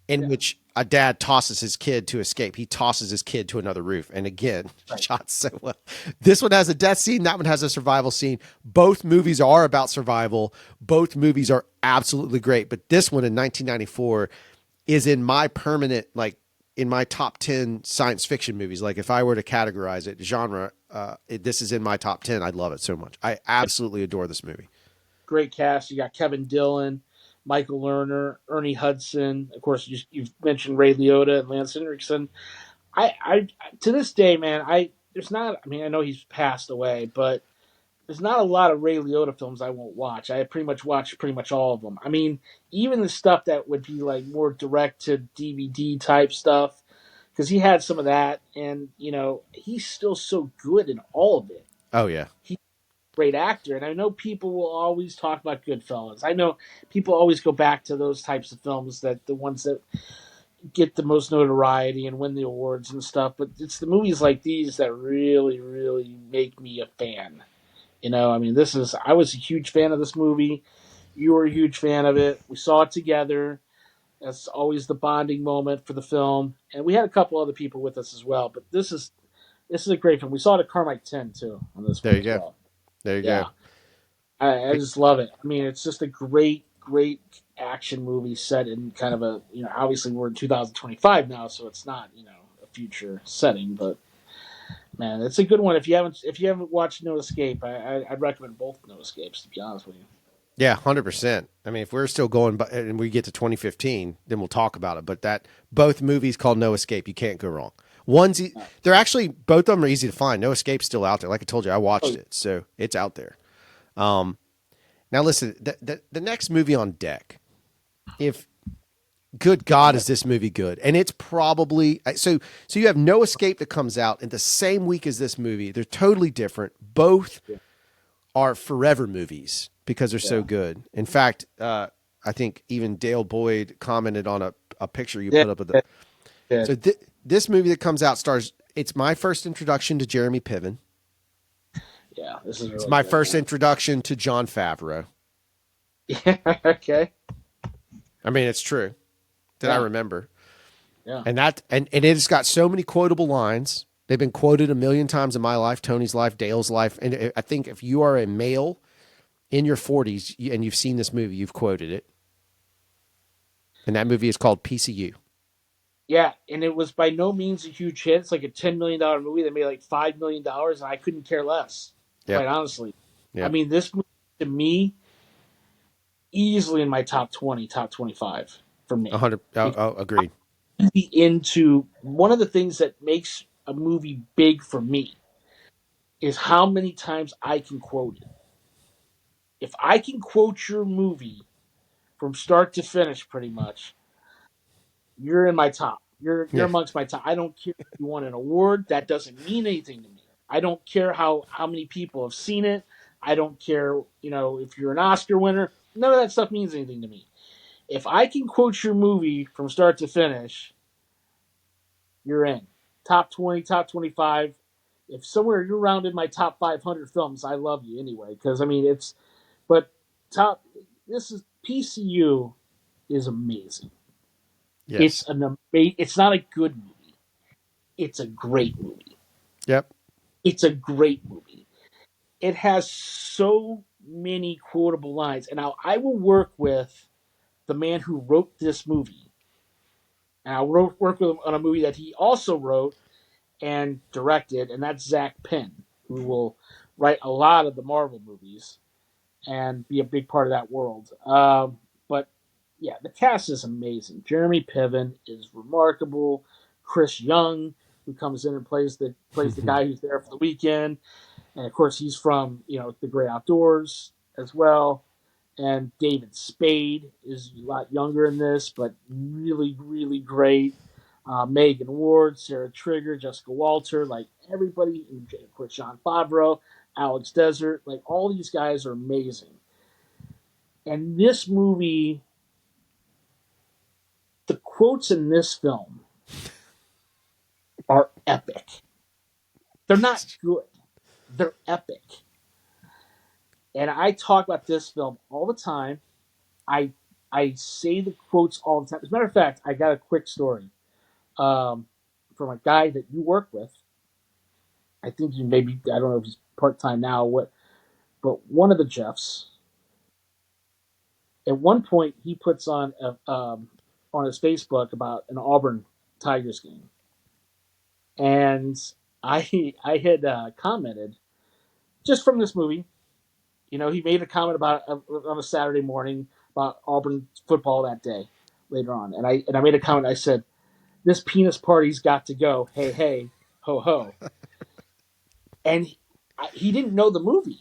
in yeah, which a dad tosses his kid to escape. He tosses his kid to another roof, and again, right. shot so well. This one has a death scene. That one has a survival scene. Both movies are about survival. Both movies are absolutely great. But this one in 1994 is in my permanent in my top 10 science fiction movies. Like if I were to categorize it genre, this is in my top 10. I love it so much. I absolutely adore this movie. Great cast. You got Kevin Dillon, Michael Lerner, Ernie Hudson. Of course, you've mentioned Ray Liotta and Lance Henriksen. I to this day, man, I there's not. I mean, I know he's passed away, but there's not a lot of Ray Liotta films I won't watch. I pretty much watch pretty much all of them. I mean, even the stuff that would be like more direct to DVD type stuff, because he had some of that, and he's still so good in all of it. Oh yeah. He's a great actor, and I know people will always talk about Goodfellas. I know people always go back to those types of films, that the ones that get the most notoriety and win the awards and stuff. But it's the movies like these that really, really make me a fan. I mean, I was a huge fan of this movie. You were a huge fan of it. We saw it together. That's always the bonding moment for the film. And we had a couple other people with us as well. But this is a great film. We saw it at Carmike 10 too on this There one you as go. well. There you go. Yeah, I just love it. I mean, it's just a great, great action movie set in kind of a obviously we're in 2025 now, so it's not a future setting, but man, it's a good one. If you haven't watched No Escape, I'd recommend both No Escapes, to be honest with you. Yeah, 100%. I mean, if we're still going and we get to 2015, then we'll talk about it. But that both movies called No Escape, you can't go wrong. They're actually both of them are easy to find. No Escape's still out there. Like I told you, I watched Oh, it, so it's out there. Now listen, the next movie on deck. If good God, is this movie good? And it's probably so you have No Escape that comes out in the same week as this movie. They're totally different. Both yeah, are forever movies because they're so yeah, good. In fact, I think even Dale Boyd commented on a picture you yeah, put up of the. yeah, yeah. So this movie that comes out stars. It's my first introduction to Jeremy Piven. Yeah, this is It's really my good, first man. introduction to Jon Favreau. Yeah, okay, I mean, it's true that I yeah, remember. yeah, And it's got so many quotable lines. They've been quoted a million times in my life, Tony's life, Dale's life. And I think if you are a male in your 40s and you've seen this movie, you've quoted it. And that movie is called PCU. yeah. And it was by no means a huge hit. It's like a $10 million movie that made like $5 million, and I couldn't care less, quite Yep. honestly. I Yep. mean, this movie to me easily in my top 20, top 25 for me. 100. Agreed. Be into one of the things that makes a movie big for me is how many times I can quote it. If I can quote your movie from start to finish, pretty much, you're in my top. You're Yeah. amongst my top. I don't care if you won an award. That doesn't mean anything to me. I don't care how many people have seen it. I don't care, if you're an Oscar winner. None of that stuff means anything to me. If I can quote your movie from start to finish, you're in. Top 20, top 25. If somewhere you're around in my top 500 films, I love you anyway. Because, I mean, but top, this is, PCU is amazing. Yes. It's not a good movie. It's a great movie. Yep. It's a great movie. It has so many quotable lines. And now I will work with the man who wrote this movie. And I'll work with him on a movie that he also wrote and directed, and that's Zach Penn, who will write a lot of the Marvel movies and be a big part of that world. But yeah, the cast is amazing. Jeremy Piven is remarkable. Chris Young, who comes in and plays the guy who's there for the weekend, and of course he's from the Great Outdoors as well. And David Spade is a lot younger in this, but really, really great. Megan Ward, Sarah Trigger, Jessica Walter, like everybody, of course, John Favreau, Alex Desert, like all these guys are amazing. And this movie, the quotes in this film are epic. They're not good, they're epic. And I talk about this film all the time. I I say the quotes all the time. As a matter of fact, I got a quick story um, from a guy that you work with. I think you maybe I don't know if he's part time now. What But one of the Jeffs, at one point, he puts on his Facebook about an Auburn Tigers game, and I had commented just from this movie. He made a comment about on a Saturday morning about Auburn football that day later on, and I made a comment. I said, "This penis party's got to go. Hey hey, ho ho," and he didn't know the movie,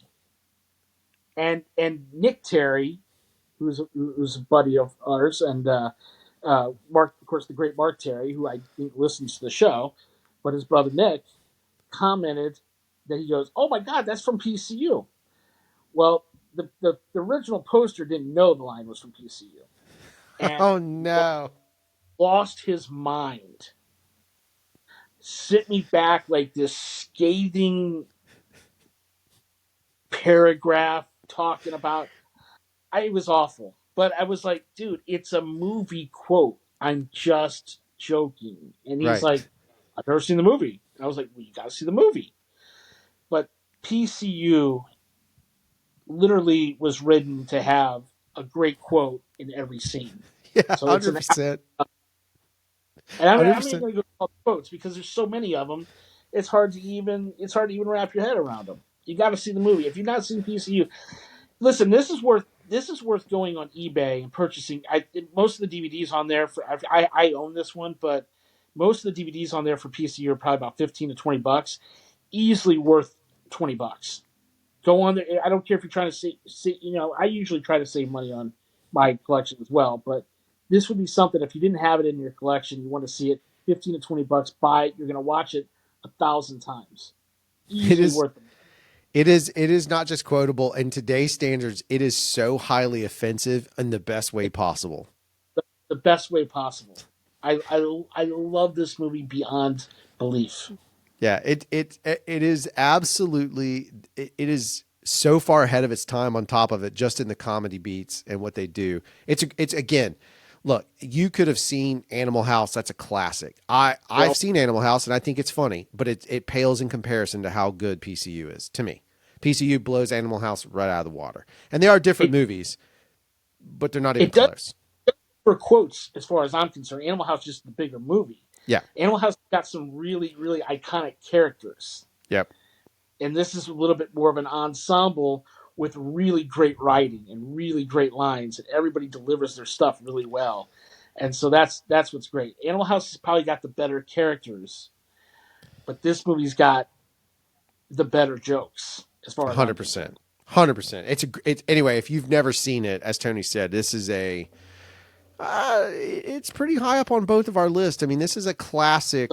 and Nick Terry, who's a buddy of ours, and Mark, of course, the great Mark Terry, who I think listens to the show, but his brother Nick commented that he goes, "Oh my God, that's from PCU." Well, the original poster didn't know the line was from PCU, and Oh no. lost his mind. Sent me back like this scathing paragraph talking about it was awful. But I was like, dude, it's a movie quote. I'm just joking. And he's Right. like, I've never seen the movie. And I was like, well, you got to see the movie. But PCU literally was written to have a great quote in every scene. Yeah. So it's an, 100%. and I'm not 100%. going to go all the quotes because there's so many of them. It's hard to even wrap your head around them. You got to see the movie. If you've not seen PCU, listen, this is worth this is worth going on eBay and purchasing. Most of the DVDs on there for I own this one, but most of the DVDs on there for PCU are probably about 15 to 20 bucks. Easily worth 20 bucks. Go on there. I don't care if you're trying to see. I usually try to save money on my collection as well, but this would be something if you didn't have it in your collection, you want to see it. 15 to 20 bucks. Buy it. You're going to watch it 1,000 times. It Easily is. worth it. It is not just quotable in today's standards. It is so highly offensive in the best way possible. The best way possible. I love this movie beyond belief. Yeah, it is absolutely it is so far ahead of its time. On top of it, just in the comedy beats and what they do, it's again. Look, you could have seen Animal House. That's a classic. I've seen Animal House and I think it's funny, but it pales in comparison to how good PCU is to me. PCU blows Animal House right out of the water, and they are different movies, but they're not even It does close. for quotes, as far as I'm concerned. Animal House is just the bigger movie. Yeah. Animal House got some really, really iconic characters. Yep. And this is a little bit more of an ensemble with really great writing and really great lines, and everybody delivers their stuff really well. And so that's what's great. Animal House has probably got the better characters, but this movie's got the better jokes as far as I'm 100%. concerned. 100%. It's anyway. If you've never seen it, as Tony said, this is a. It's pretty high up on both of our lists. I mean, this is a classic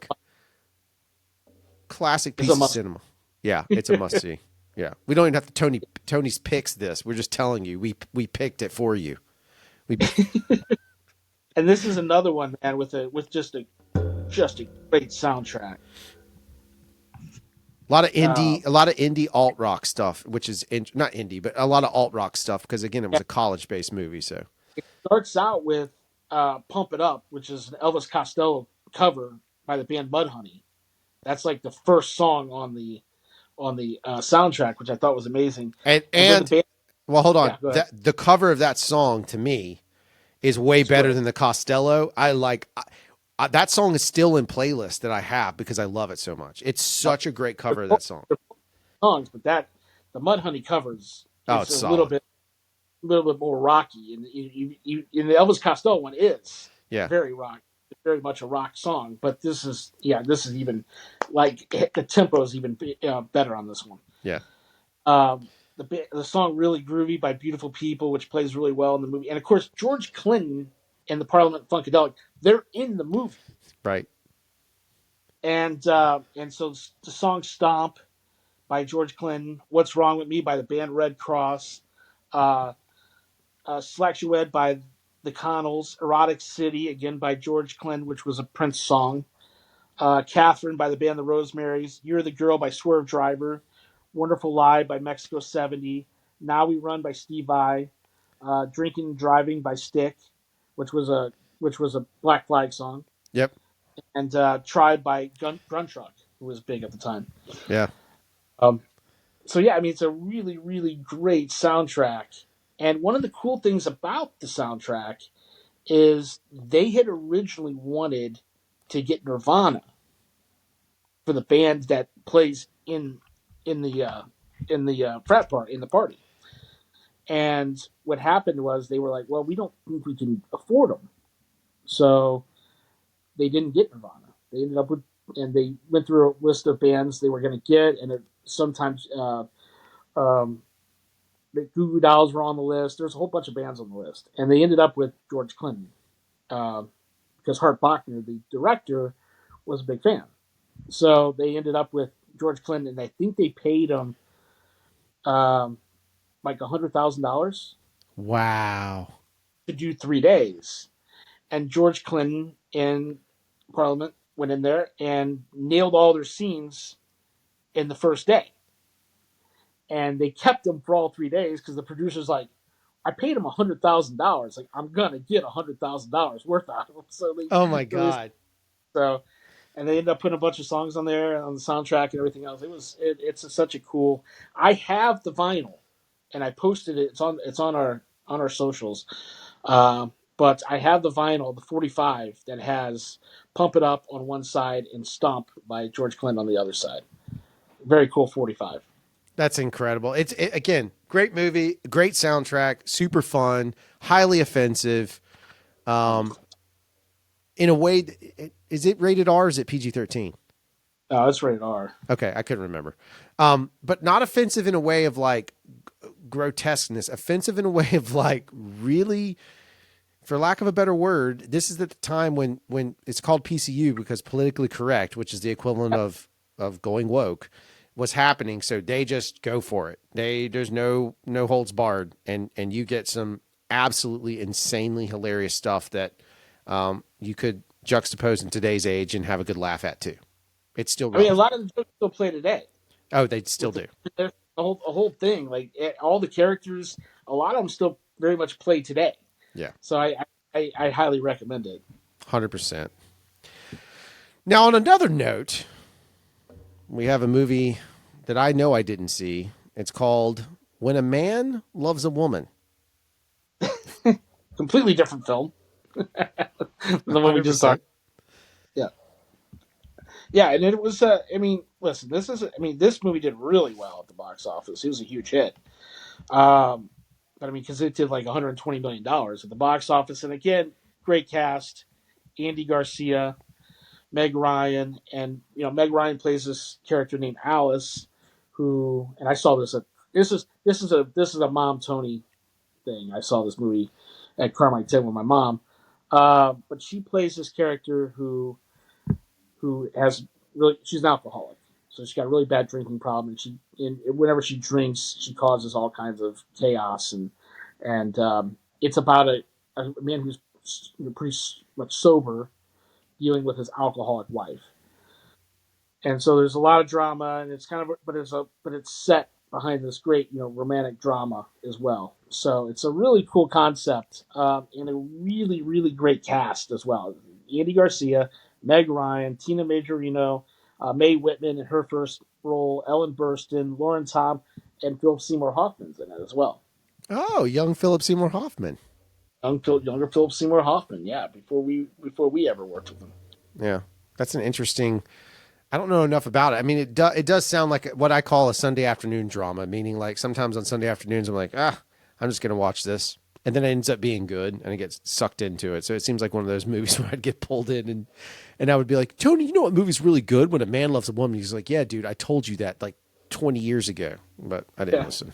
It's piece a of must. cinema. Yeah, it's a must see. Yeah, we don't even have to Tony's picks this. We're just telling you we picked it for you. We And this is another one, man, with just a great soundtrack. Uh, a lot of indie alt rock stuff, which is not indie, but a lot of alt rock stuff because again, it was yeah, a college based movie. So it starts out with "Pump It Up," which is an Elvis Costello cover by the band Mudhoney. That's like the first song on the soundtrack, which I thought was amazing. And then the and band, well, hold on. yeah, go ahead. That the cover of that song to me is way It's better great. than the Costello. That song is still in playlist that I have because I love it so much. It's such a great They're cover of both that song. songs, but the Mudhoney covers Oh, is it's a solid. little bit more rocky, and in the Elvis Costello one is Yeah, very rock, very much a rock song. But this is even like the tempo is even better on this one. yeah. The song "Really Groovy" by Beautiful People, which plays really well in the movie, and of course George Clinton and the Parliament Funkadelic, they're in the movie, Right. and so the song "Stomp" by George Clinton, "What's Wrong with Me" by the band Red Cross, uh, "Slack You Ed" by the Connells, "Erotic City" again by George Clinton, which was a Prince song, "Catherine" by the band The Rosemaries, "You're the Girl" by Swerve Driver, "Wonderful Lie" by Mexico 70, "Now We Run" by Steve Vai, "Drinking and Driving" by Stick, which was a Black Flag song, Yep. and "Tribe" by Gruntruck, who was big at the time. Yeah. Um, so yeah, I mean, it's a really, really great soundtrack. And one of the cool things about the soundtrack is they had originally wanted to get Nirvana for the band that plays in the frat party in the party. And what happened was they were like, well, we don't think we can afford them, so they didn't get Nirvana. They ended up with, and they went through a list of bands they were going to get, and sometimes um, the Goo Goo Dolls were on the list. There's a whole bunch of bands on the list, and they ended up with George Clinton uh, because Hart Bachner, the director, was a big fan. So they ended up with George Clinton, and I think they paid him um, like $100,000 Wow. to do 3 days. And George Clinton in Parliament went in there and nailed all their scenes in the first day. And they kept him for all 3 days because the producer's like, I paid him $100,000. Like, I'm gonna get $100,000 worth out of him. Oh my So they God. so and they ended up putting a bunch of songs on there on the soundtrack and everything else. It's such a cool. I have the vinyl, and I posted it. It's on our socials. But I have the vinyl, the 45 that has "Pump It Up" on one side and "Stomp" by George Clinton on the other side. Very cool 45. That's incredible. Again, great movie, great soundtrack, super fun, highly offensive. Um, in a way, is it rated R or is it PG-13? No, it's rated R. Okay, I couldn't remember. But not offensive in a way of like grotesqueness, offensive in a way of like really, for lack of a better word, this is at the time when it's called PCU because politically correct, which is the equivalent of going woke, was happening. So they just go for it. There's no holds barred, and you get some absolutely insanely hilarious stuff that you could juxtapose in today's age and have a good laugh at too. It's still I mean, a relevant. lot of the jokes still play today. Oh, they still With do. the whole thing, like all the characters, a lot of them still very much play today. Yeah, So I highly recommend it. 100%. Now, on another note, we have a movie that I know I didn't see. It's called When a Man Loves a Woman. Completely different film than what we just talked. 100%. Yeah, yeah, and it was. I mean, listen, this is. I mean, this movie did really well at the box office. It was a huge hit. Um, but I mean, because it did like 120 million dollars at the box office, and again, great cast: Andy Garcia, Meg Ryan, and Meg Ryan plays this character named Alice, who, and I saw this at this is a Mom Tony thing. I saw this movie at Carmike 10 with my mom, but she plays this character who has really, she's an alcoholic, so she's got a really bad drinking problem, and whenever she drinks, she causes all kinds of chaos, and it's about a man who's pretty much sober dealing with his alcoholic wife. And so there's a lot of drama, and it's kind of, but it's set behind this great, romantic drama as well. So it's a really cool concept, and a really, really great cast as well. Andy Garcia, Meg Ryan, Tina Majorino, Mae Whitman in her first role, Ellen Burstyn, Lauren Tom, and Philip Seymour Hoffman's in it as well. Oh, young Philip Seymour Hoffman. Younger Philip Seymour Hoffman, yeah. Before we ever worked with him. Yeah, that's an interesting. I don't know enough about it. I mean, it does sound like what I call a Sunday afternoon drama, meaning like sometimes on Sunday afternoons I'm like, I'm just gonna watch this, and then it ends up being good, and I get sucked into it. So it seems like one of those movies where I'd get pulled in, and I would be like, Tony, you know what movie's really good? When a Man Loves a Woman. He's like, yeah, dude, I told you that like 20 years ago, but I didn't Yeah, listen.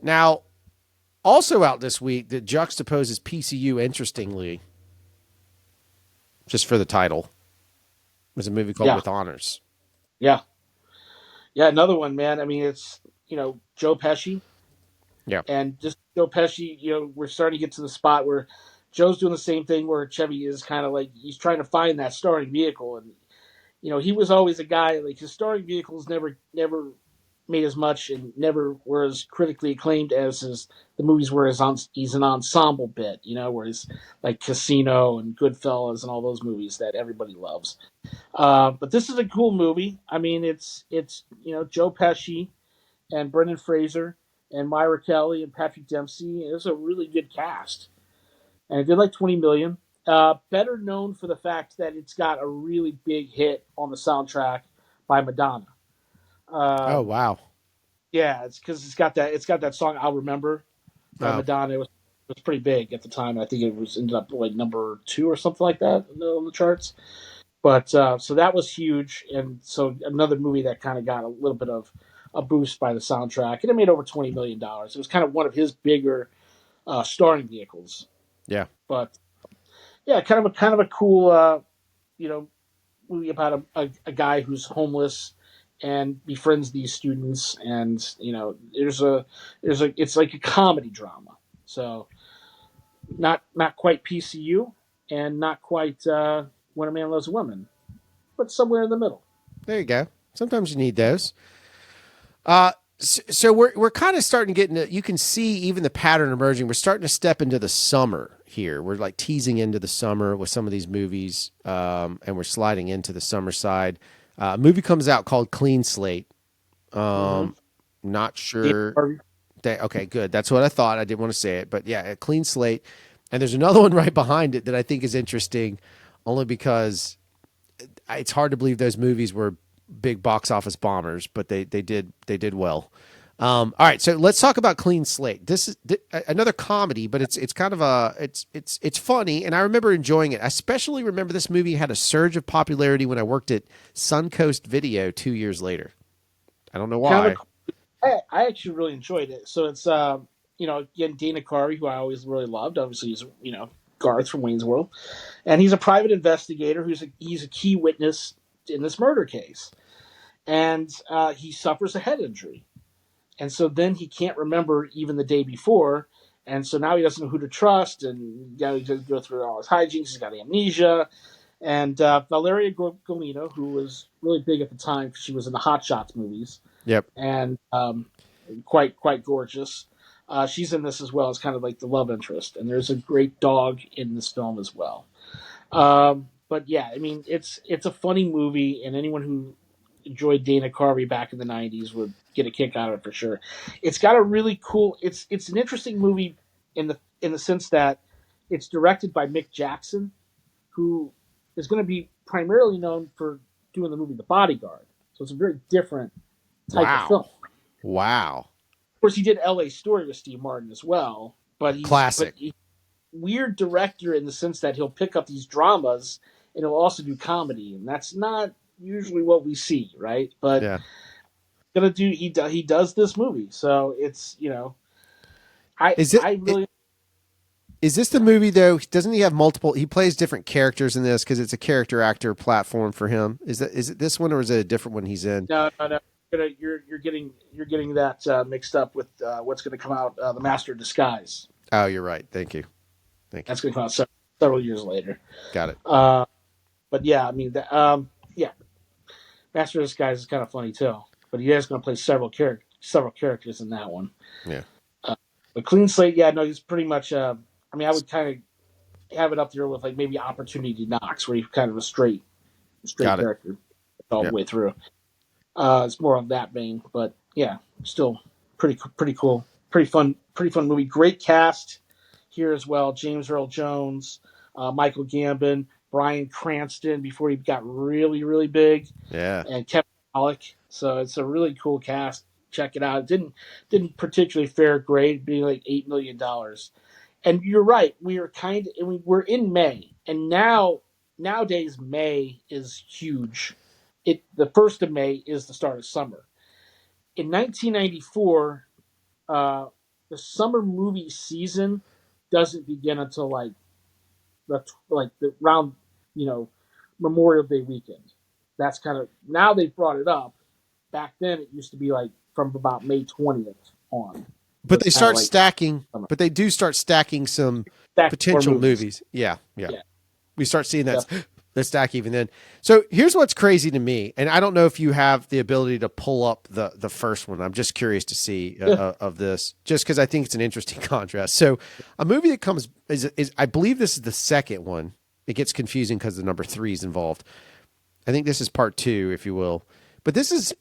Now, also out this week that juxtaposes PCU interestingly, just for the title, was a movie called yeah, With Honors. yeah, yeah. Another one, man. I mean, it's Joe Pesci. Yeah. And just Joe Pesci, we're starting to get to the spot where Joe's doing the same thing where Chevy is kind of like he's trying to find that starring vehicle, and he was always a guy like his starring vehicles never made as much and never were as critically acclaimed as the movies where he's an ensemble bit, where he's like Casino and Goodfellas and all those movies that everybody loves. But this is a cool movie. I mean, it's Joe Pesci and Brendan Fraser and Myra Kelly and Patrick Dempsey. It was a really good cast, and it did like 20 million. Better known for the fact that it's got a really big hit on the soundtrack by Madonna. Oh Um, wow. yeah, it's because it's got that song "I'll Remember" by Oh Madonna. It was pretty big at the time. I think it was ended up like number 2 or something like that on the charts. But so that was huge, and so another movie that kind of got a little bit of a boost by the soundtrack, and it made over $20 million. It was kind of one of his bigger starring vehicles. yeah. But yeah, kind of a cool you know movie about a guy who's homeless and befriends these students, and there's a it's like a comedy drama. So not quite PCU and not quite When a Man Loves a Woman, but somewhere in the middle. There you go. Sometimes you need those. So we're kind of starting to get into. You can see even the pattern emerging. We're starting to step into the summer here. We're like teasing into the summer with some of these movies, and we're sliding into the summer side. A movie comes out called Clean Slate. Mm-hmm. Not sure. Okay, good. That's what I thought. I didn't want to say it, but yeah, a Clean Slate. And there's another one right behind it that I think is interesting, only because it's hard to believe those movies were big box office bombers, but they did well. All right, so let's talk about Clean Slate. This is another comedy, but it's kind of it's funny, and I remember enjoying it. I especially remember this movie had a surge of popularity when I worked at Suncoast Video 2 years later. I don't know Kind of why. I actually really enjoyed it. So it's again Dana Carvey, who I always really loved. Obviously, he's Garth from Wayne's World, and he's a private investigator he's a key witness in this murder case, and he suffers a head injury, and so then he can't remember even the day before, and so now he doesn't know who to trust, and he to go through all his hijinks. He's got amnesia, and Valeria Golino, who was really big at the time because she was in the Hot Shots movies Yep, and quite gorgeous. She's in this as well as kind of like the love interest, and there's a great dog in this film as well. But yeah, I mean, it's a funny movie, and anyone who enjoyed Dana Carvey back in the '90s would get a kick out of it for sure. It's got a really cool. It's an interesting movie in the sense that it's directed by Mick Jackson, who is going to be primarily known for doing the movie The Bodyguard. So it's a very different type of film. wow, wow, Of course, he did L.A. Story with Steve Martin as well, but classic. he's a weird director in the sense that he'll pick up these dramas and he'll also do comedy, and that's not usually what we see, right? But Yeah, he does this movie, so it's is it? I really Is this the movie though? Doesn't he have multiple? He plays different characters in this because it's a character actor platform for him. Is it this one or is it a different one he's in? no. You're getting that mixed up with what's going to come out, The Master of Disguise. Oh, you're right. Thank you. Thank you. That's going to come out several years later. Got it. But yeah, I mean, yeah, Master of Disguise is kind of funny too. But he is going to play several characters in that one. Yeah. But Clean Slate, yeah, no, he's pretty much. I mean, I would kind of have it up there with like maybe Opportunity Knocks, where he's kind of a straight Got it. character all Yeah. the way through. It's more on that vein, but yeah, still pretty cool, pretty fun movie. Great cast here as well: James Earl Jones, Michael Gambon, Bryan Cranston before he got really big, Yeah. and Kevin Pollak. So it's a really cool cast. Check it out. It didn't particularly fare great, being like $8 million. And you're right. We're in May, and nowadays May is huge. The 1st of May is the start of summer. In 1994, the summer movie season doesn't begin until the round Memorial Day weekend. That's kind of now they've brought it up. Back then, it used to be like from about May 20th on. So But it's they kind of start like stacking. summer. But they do start stacking some Back more potential movies. movies. Yeah. Yeah. Yeah. We start seeing that Definitely. the stack even then. So here's what's crazy to me, and I don't know if you have the ability to pull up the first one. I'm just curious to see of this, just because I think it's an interesting contrast. So a movie that comes is I believe this is the second one. It gets confusing because the number 3 is involved. I think this is part 2, if you will. But this is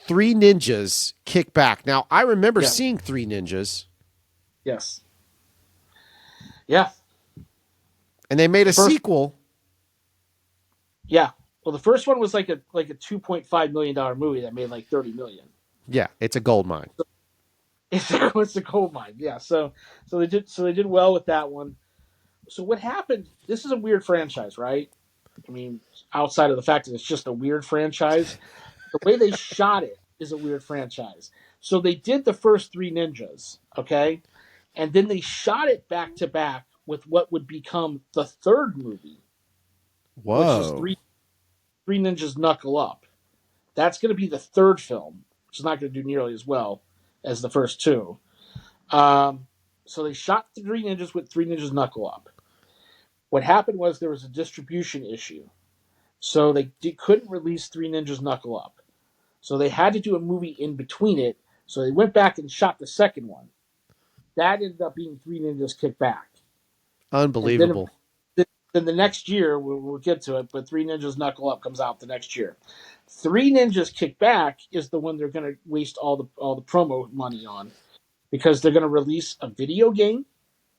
Three Ninjas Kick Back. Now I remember Yeah. seeing Three Ninjas, Yes. Yeah. and they made a First- sequel. Yeah. Well, the first one was like a $2.5 million movie that made like 30 million. Yeah, it's a gold mine. It's a gold mine. Yeah. So they did well with that one. So what happened? This is a weird franchise, right? I mean, outside of the fact that it's just a weird franchise, the way they shot it is a weird franchise. So they did the first Three Ninjas, okay, and then they shot it back to back with what would become the third movie, which is Whoa. Three Ninjas Knuckle Up. That's going to be the third film, which is not going to do nearly as well as the first two. So they shot Three Ninjas with Three Ninjas Knuckle Up. What happened was there was a distribution issue. So they couldn't release Three Ninjas Knuckle Up. So they had to do a movie in between it. So they went back and shot the second one. That ended up being Three Ninjas Kick Back. Unbelievable. Then the next year, we'll get to it, but Three Ninjas Knuckle Up comes out the next year. Three Ninjas Kick Back is the one they're going to waste all the promo money on, because they're going to release a video game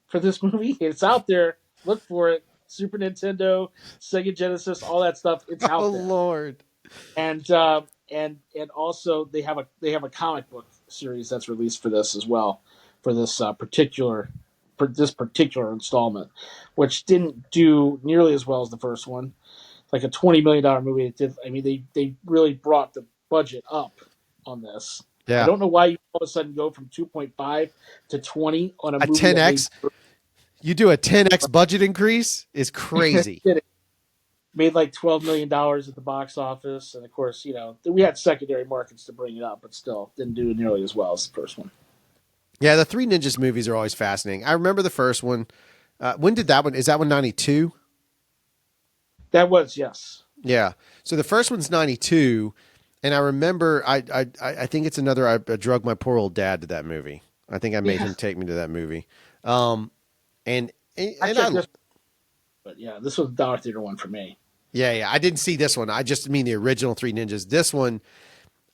for this movie. It's out there. Look for it. Super Nintendo, Sega Genesis, all that stuff. It's Oh out there. Lord. And also they have a comic book series that's released for this as well, for this particular installment, which didn't do nearly as well as the first one. Like a $20 million movie. It did. I mean, they really brought the budget up on this. I Yeah. don't know why you all of a sudden go from 2.5 to 20 on a A movie that made 10x, you do a 10x budget increase is crazy. made like $12 million at the box office, and of course, we had secondary markets to bring it up, but still didn't do nearly as well as the first one. Yeah, the Three Ninjas movies are always fascinating. I remember the first one. When did that one? Is that one 92? That was, yes. Yeah. So the first one's 92, and I remember I think it's another I drug my poor old dad to that movie. I think I made Yeah, him take me to that movie. Um, and I checked I this, but yeah, this was the Dollar Theater one for me. yeah, I didn't see this one. I just mean the original Three Ninjas. This one,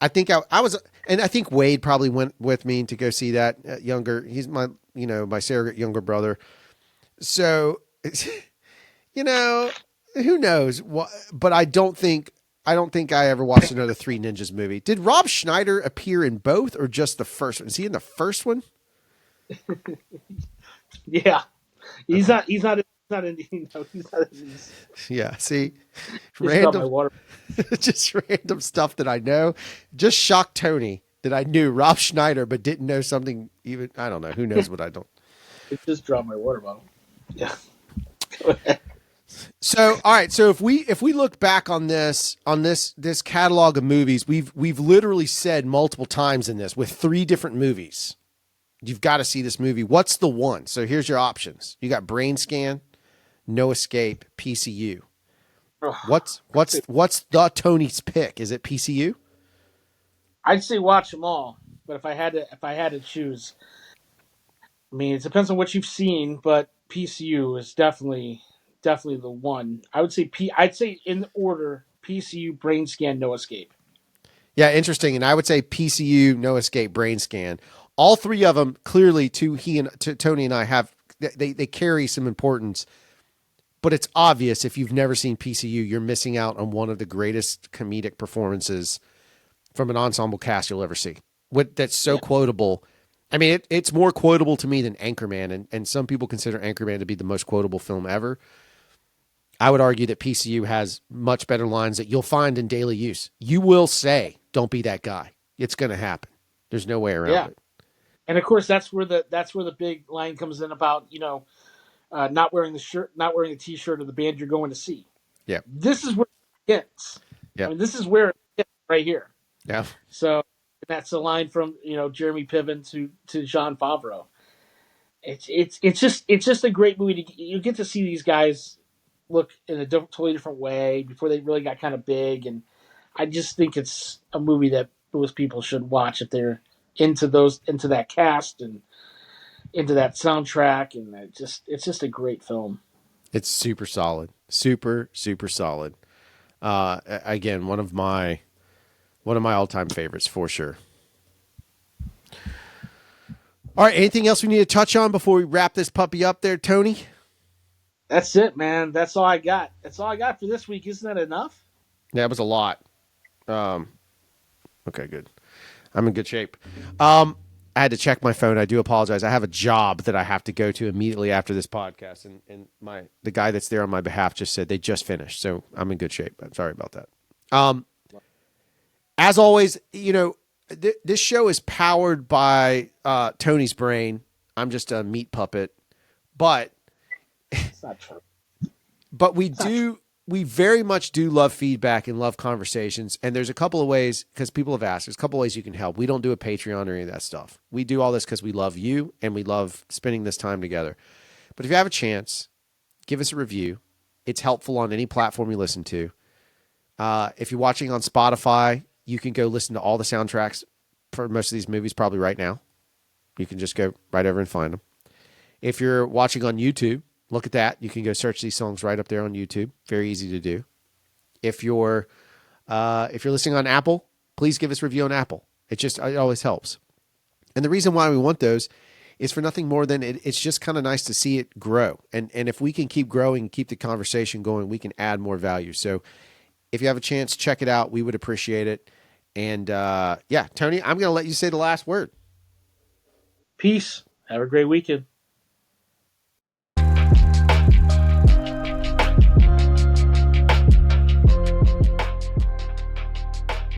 I think I was, and I think Wade probably went with me to go see that younger. He's my surrogate younger brother. So, who knows what, but I don't think I ever watched another Three Ninjas movie. Did Rob Schneider appear in both or just the first one? Is he in the first one? Yeah, he's Okay. not. He's not. He's not in. He's not in these. Yeah. See, Just dropped my random, water. just random stuff that I know. Just shocked Tony that I knew Rob Schneider, but didn't know something even, I don't know. Who knows what I don't. It just dropped my water bottle. Yeah. Go ahead. So, all right. So if we look back on this catalog of movies, we've literally said multiple times in this with three different movies, you've got to see this movie. What's the one? So here's your options. You got Brain Scan, No Escape, PCU. What's the Tony's pick? Is it PCU? I'd say watch them all, but if I had to choose, I mean, it depends on what you've seen, but PCU is definitely the one. I'd say in order: PCU, Brain Scan, No Escape. Yeah, interesting. And I would say PCU, No Escape, Brain Scan. All three of them clearly to Tony and I have they carry some importance. But it's obvious if you've never seen PCU, you're missing out on one of the greatest comedic performances from an ensemble cast you'll ever see. That's so Yeah, quotable. I mean, it's more quotable to me than Anchorman, and some people consider Anchorman to be the most quotable film ever. I would argue that PCU has much better lines that you'll find in daily use. You will say, "Don't be that guy." It's going to happen. There's no way around yeah, it. and of course that's where the big line comes in about not wearing the shirt, not wearing the T-shirt of the band you're going to see. Yeah, This is where it hits. I yeah, mean, this is where it hits right here. yeah. So that's a line from Jeremy Piven to Jean Favreau. It's just a great movie. You get to see these guys look in a totally different way before they really got kind of big, and I just think it's a movie that most people should watch if they're into that cast and into that soundtrack, and it's just a great film. It's super solid, super super solid. Again, one of my all time favorites for sure. All right, anything else we need to touch on before we wrap this puppy up, there, Tony? That's it, man. That's all I got. That's all I got for this week. Isn't that enough? Yeah, that was a lot. Um, okay, good. I'm in good shape. I had to check my phone. I do apologize. I have a job that I have to go to immediately after this podcast, and the guy that's there on my behalf just said they just finished, so I'm in good shape. I'm sorry about that. Um, as always, this show is powered by Tony's brain. I'm just a meat puppet, but It's not true. but we It's not true. do we very much do love feedback and love conversations. And there's a couple of ways, because people have asked, there's a couple of ways you can help. We don't do a Patreon or any of that stuff. We do all this because we love you and we love spending this time together. But if you have a chance, give us a review. It's helpful on any platform you listen to. If you're watching on Spotify, you can go listen to all the soundtracks for most of these movies probably right now. You can just go right over and find them. If you're watching on YouTube, look at that. You can go search these songs right up there on YouTube. Very easy to do. If you're listening on Apple, please give us a review on Apple. It always helps. And the reason why we want those is for nothing more than it's just kind of nice to see it grow. And if we can keep growing and keep the conversation going, we can add more value. So If you have a chance, check it out. We would appreciate it. And yeah, Tony, I'm going to let you say the last word. Peace. Have a great weekend.